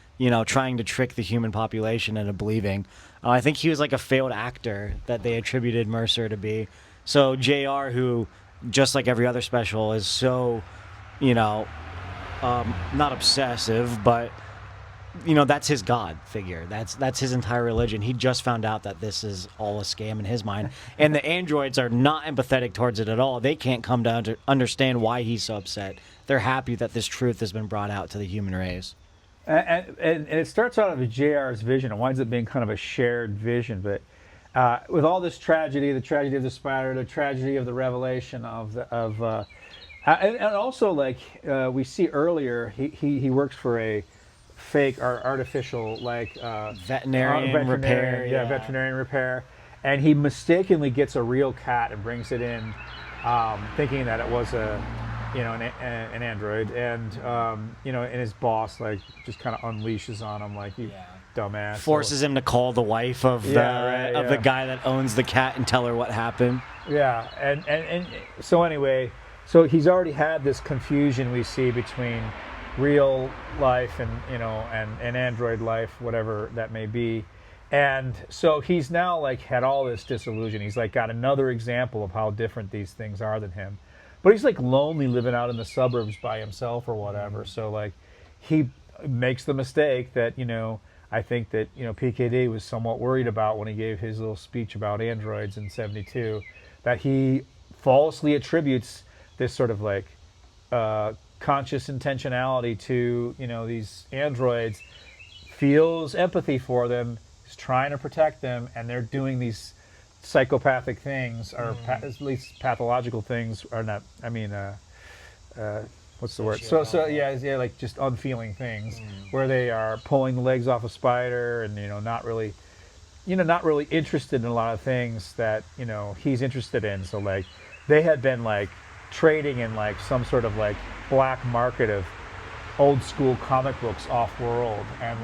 trying to trick the human population into believing. I think he was like a failed actor that they attributed Mercer to be. So JR, who, just like every other special, is so, not obsessive, but that's his God figure. That's his entire religion. He just found out that this is all a scam in his mind. And the androids are not empathetic towards it at all. They can't come down to understand why he's so upset. They're happy that this truth has been brought out to the human race. And it starts out of JR's vision. It winds up being kind of a shared vision. But with all this tragedy, the tragedy of the spider, the tragedy of the revelation and also, like we see earlier, he works for a fake or artificial, like veterinarian repair. Yeah, veterinarian repair. And he mistakenly gets a real cat and brings it in, thinking that it was an android. And and his boss just kind of unleashes on him, like, you dumbass. Forces him to call the wife of the guy that owns the cat and tell her what happened. Yeah, and so anyway, so he's already had this confusion we see between real life and and android life, whatever that may be. And so he's now had all this disillusion. He's got another example of how different these things are than him. But he's lonely living out in the suburbs by himself or whatever. So he makes the mistake that I think that PKD was somewhat worried about when he gave his little speech about androids in '72, that he falsely attributes this sort of conscious intentionality to these androids, feels empathy for them, is trying to protect them, and they're doing these psychopathic things, or at least pathological things, or not. I mean, what's the word? So just unfeeling things, where they are pulling the legs off a spider, and not really interested in a lot of things that he's interested in. So they had been trading in some sort of black market of old school comic books off world, and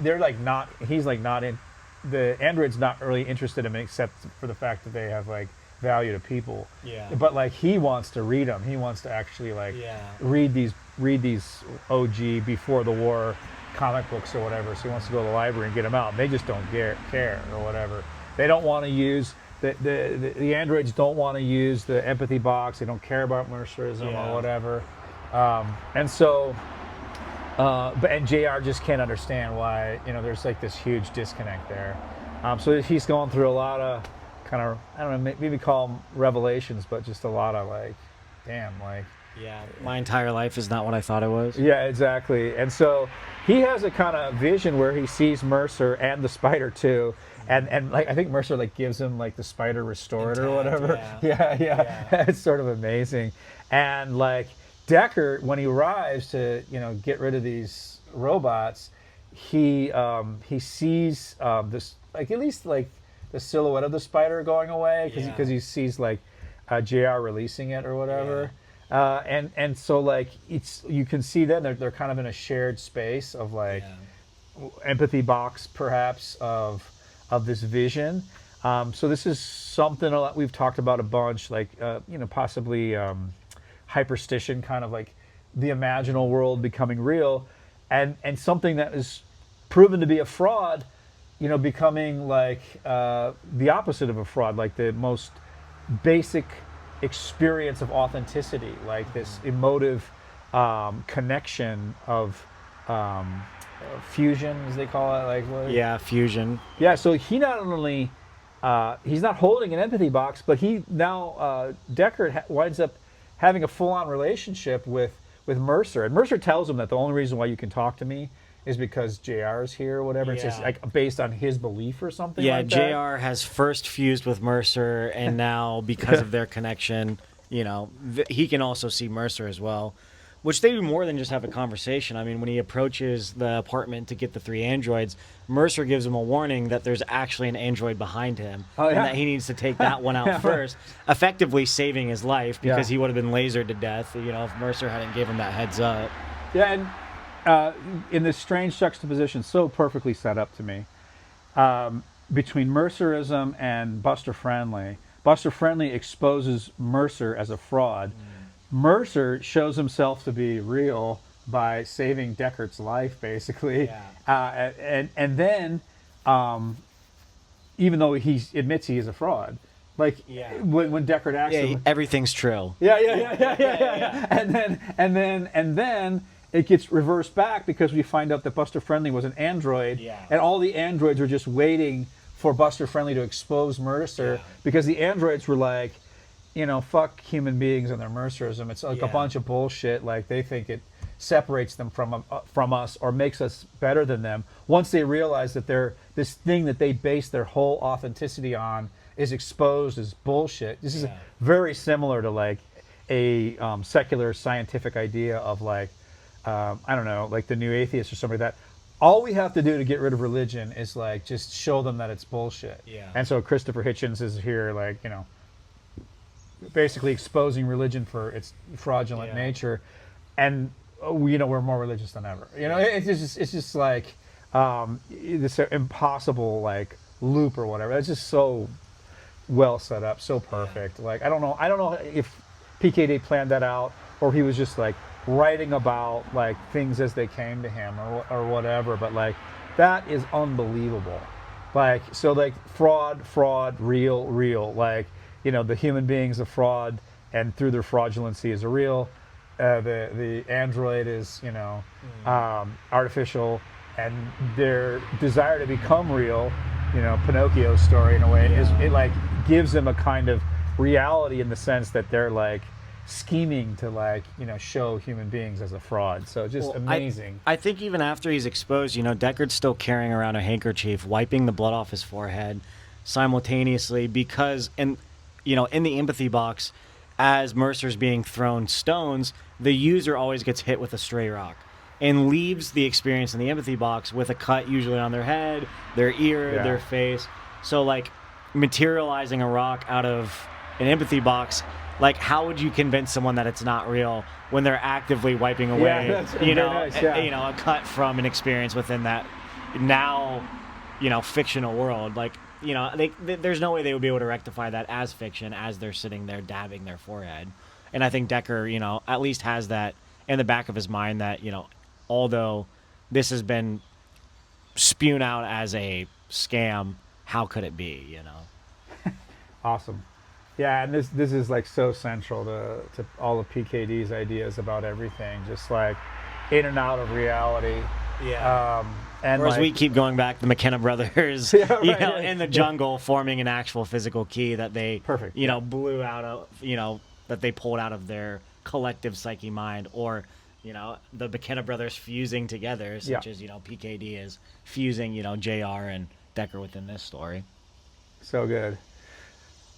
they're not, he's not in, the android's not really interested in them except for the fact that they have value to people. But he wants to read them. He wants to actually read these OG before the war comic books or whatever. So he wants to go to the library and get them out. They just don't care or whatever. They don't want to use the androids don't want to use the empathy box. They don't care about Mercerism or whatever. And so, and JR just can't understand why, there's this huge disconnect there. So he's going through a lot of kind of, I don't know, maybe call them revelations, but just a lot of my entire life is not what I thought it was. Yeah, exactly. And so he has a kind of vision where he sees Mercer and the spider too. And I think Mercer gives him the spider restored or whatever. Yeah. It's sort of amazing. And Deckard, when he arrives to get rid of these robots, he sees this at least the silhouette of the spider going away because he sees JR releasing it or whatever. And so it's, you can see then they're kind of in a shared space of empathy box perhaps of this vision. So this is something a lot we've talked about a bunch, possibly hyperstition, kind of the imaginal world becoming real, and something that is proven to be a fraud, becoming the opposite of a fraud, the most basic experience of authenticity, this emotive connection of fusion, as they call it, fusion. So he not only he's not holding an empathy box, but he now Deckard winds up having a full-on relationship with Mercer, and Mercer tells him that the only reason why you can talk to me is because JR is here or whatever. It's just based on his belief or something like that. JR has first fused with Mercer, and now because of their connection, he can also see Mercer as well. Which they do more than just have a conversation. I mean, when he approaches the apartment to get the 3 androids, Mercer gives him a warning that there's actually an android behind him, and that he needs to take that one out first, effectively saving his life because he would have been lasered to death, if Mercer hadn't given him that heads up. Yeah, in this strange juxtaposition, so perfectly set up to me, between Mercerism and Buster Friendly. Buster Friendly exposes Mercer as a fraud. Mercer shows himself to be real by saving Deckert's life, basically. And then, even though he admits he is a fraud, like when Deckard asks him, everything's true. Yeah. And then it gets reversed back because we find out that Buster Friendly was an android, and all the androids were just waiting for Buster Friendly to expose Mercer because the androids were like, fuck human beings and their Mercerism. It's like a bunch of bullshit. Like they think it separates them from us or makes us better than them. Once they realize that this thing that they base their whole authenticity on is exposed as bullshit. This is very similar to like a secular scientific idea of like, I don't know, like the New Atheist or something like that. All we have to do to get rid of religion is like just show them that it's bullshit. And so Christopher Hitchens is here, like, basically exposing religion for its fraudulent nature, and we're more religious than ever. It's just like this impossible like loop or whatever. It's just so well set up, so perfect. Like I don't know if PKD planned that out or he was just like writing about like things as they came to him or whatever, but like that is unbelievable. Like so like fraud, real, like the human being's a fraud and through their fraudulency is a real. The android is artificial, and their desire to become real, Pinocchio's story in a way it like gives them a kind of reality in the sense that they're like scheming to like show human beings as a fraud. So just amazing. I think even after he's exposed, Deckard's still carrying around a handkerchief, wiping the blood off his forehead simultaneously because in the empathy box, as Mercer's being thrown stones, the user always gets hit with a stray rock and leaves the experience in the empathy box with a cut usually on their head, their ear, their face. So like materializing a rock out of an empathy box, like how would you convince someone that it's not real when they're actively wiping away a cut from an experience within that now fictional world? Like there's no way they would be able to rectify that as fiction as they're sitting there dabbing their forehead. And I think Decker at least has that in the back of his mind that although this has been spewed out as a scam, how could it be? Awesome. Yeah, and this is like so central to all of PKD's ideas about everything, just like in and out of reality. And whereas we keep going back, the McKenna brothers, in the jungle, forming an actual physical key that they, blew out of, that they pulled out of their collective psyche mind, or, the McKenna brothers fusing together, such as, PKD is fusing, JR and Decker within this story. So good.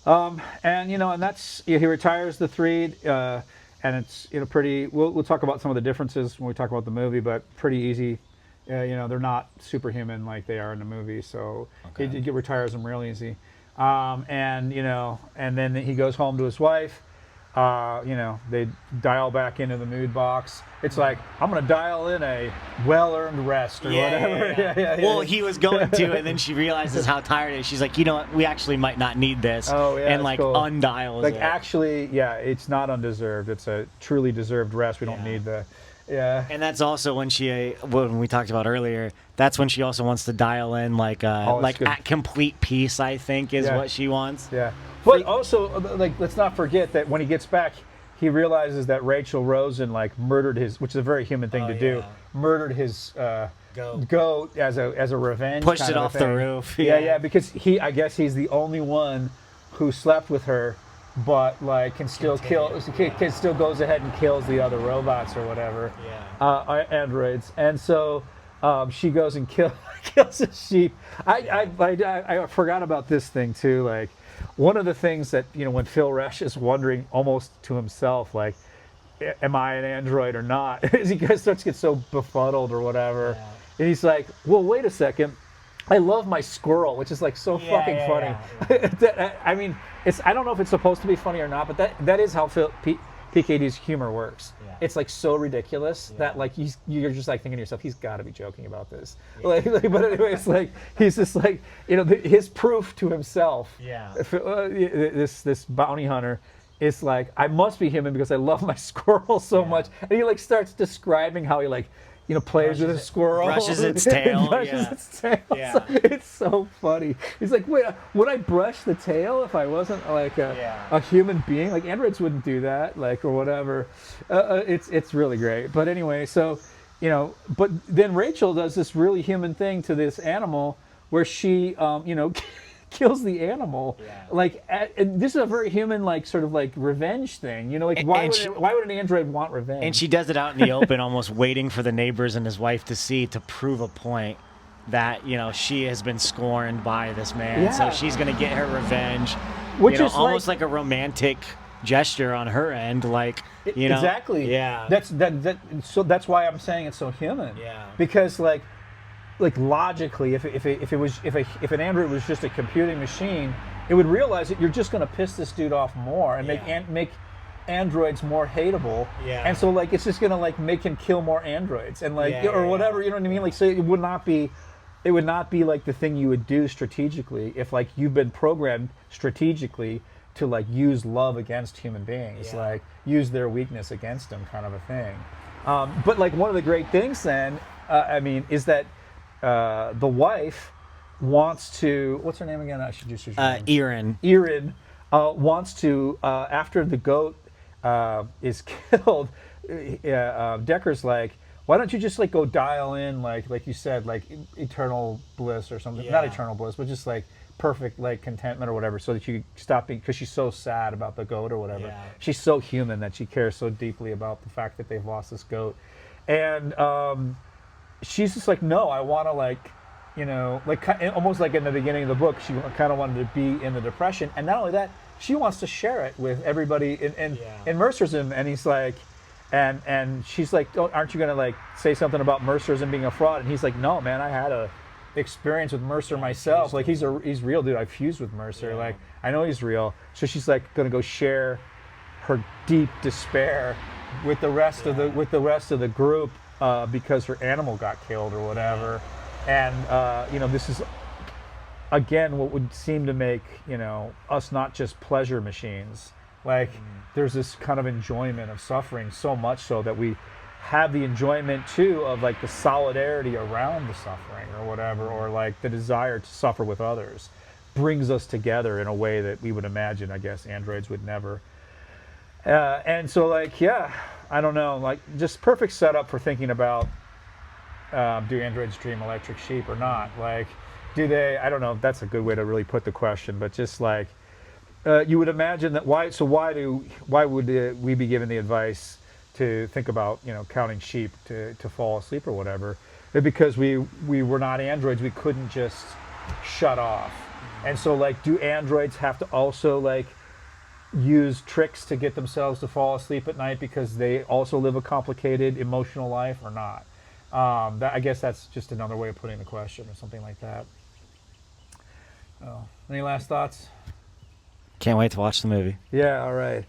And that's, he retires the Threed, and it's, pretty, we'll talk about some of the differences when we talk about the movie, but pretty easy. They're not superhuman like they are in the movie, so he retires them real easy. And then he goes home to his wife. They dial back into the mood box. It's like, I'm going to dial in a well-earned rest or whatever. Well, he was going to, and then she realizes how tired it is. She's like, you know what, we actually might not need this. And like cool. Undials like it. Actually, it's not undeserved. It's a truly deserved rest. We don't need the... Yeah, and that's also when when we talked about earlier, that's when she also wants to dial in like at complete peace, I think, is what she wants. Yeah, but also, like, let's not forget that when he gets back, he realizes that Rachel Rosen, like, murdered his, which is a very human thing to do, murdered his goat as a revenge. Pushed it off the roof. Yeah, because I guess he's the only one who slept with her, but like can still goes ahead and kills the other robots or whatever, androids, and so she goes and kills a sheep. I forgot about this thing too. Like one of the things that when Phil Resch is wondering almost to himself, like, am I an android or not? As he starts to get so befuddled or whatever, and he's like, well, wait a second. I love my squirrel, which is like so fucking funny. I mean, I don't know if it's supposed to be funny or not, but that is how PKD's humor works. Yeah. It's like so ridiculous that like you're just like thinking to yourself, he's got to be joking about this. Like, but anyway, it's like he's just like, you know, his proof to himself. Yeah. This bounty hunter is like, I must be human because I love my squirrel so much, and he like starts describing how he like, you know, plays with a squirrel, brushes its tail. Its tail. Yeah. So, it's so funny. He's like, wait, would I brush the tail if I wasn't like a human being? Like androids wouldn't do that, like, or whatever. It's really great. But anyway, so, you know, but then Rachel does this really human thing to this animal where she, you know, kills the animal. Like, and this is a very human, like, sort of like revenge thing. You know, like why would an android want revenge? And she does it out in the open, almost waiting for the neighbors and his wife to see, to prove a point that, you know, she has been scorned by this man. So she's going to get her revenge. Which is almost like a romantic gesture on her end, like, you know. Exactly. Yeah. So that's why I'm saying it's so human. Yeah. Because like logically, if an android was just a computing machine, it would realize that you're just going to piss this dude off more and make androids more hateable. Yeah. And so like it's just going to like make him kill more androids and like or whatever, you know what I mean? Like so it would not be like the thing you would do strategically if like you've been programmed strategically to like use love against human beings, like use their weakness against them, kind of a thing. But like one of the great things then, I mean, is that the wife wants to, what's her name again? I should just use her name. Erin. Erin wants to, after the goat is killed, Decker's like, why don't you just like go dial in, like you said, like eternal bliss or something? Not eternal bliss, but just like perfect like contentment or whatever, so that you stop being, because she's so sad about the goat or whatever. She's so human that she cares so deeply about the fact that they've lost this goat. And she's just like, no, I want to like, you know, like almost like in the beginning of the book, she kind of wanted to be in the depression. And not only that, she wants to share it with everybody in Mercerism. And he's like, and she's like, aren't you going to like say something about Mercerism being a fraud? And he's like, no, man, I had a experience with Mercer myself. Like he's real, dude. I fused with Mercer. Like I know he's real. So she's like going to go share her deep despair with the rest of the group. Because her animal got killed or whatever. And, you know, this is, again, what would seem to make, you know, us not just pleasure machines. Like, there's this kind of enjoyment of suffering, so much so that we have the enjoyment, too, of, like, the solidarity around the suffering or whatever, or, like, the desire to suffer with others brings us together in a way that we would imagine, I guess, androids would never. And so, like, I don't know, like, just perfect setup for thinking about do androids dream electric sheep or not? Like, do they? I don't know if that's a good way to really put the question, but just like you would imagine that why would we be given the advice to think about, you know, counting sheep to fall asleep or whatever? Because we were not androids, we couldn't just shut off. And so, like, do androids have to also like use tricks to get themselves to fall asleep at night because they also live a complicated emotional life or not? I guess that's just another way of putting the question or something like that. Oh, any last thoughts? Can't wait to watch the movie. Yeah, all right.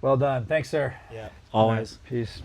Well done. Thanks, sir. Yeah, always. Peace.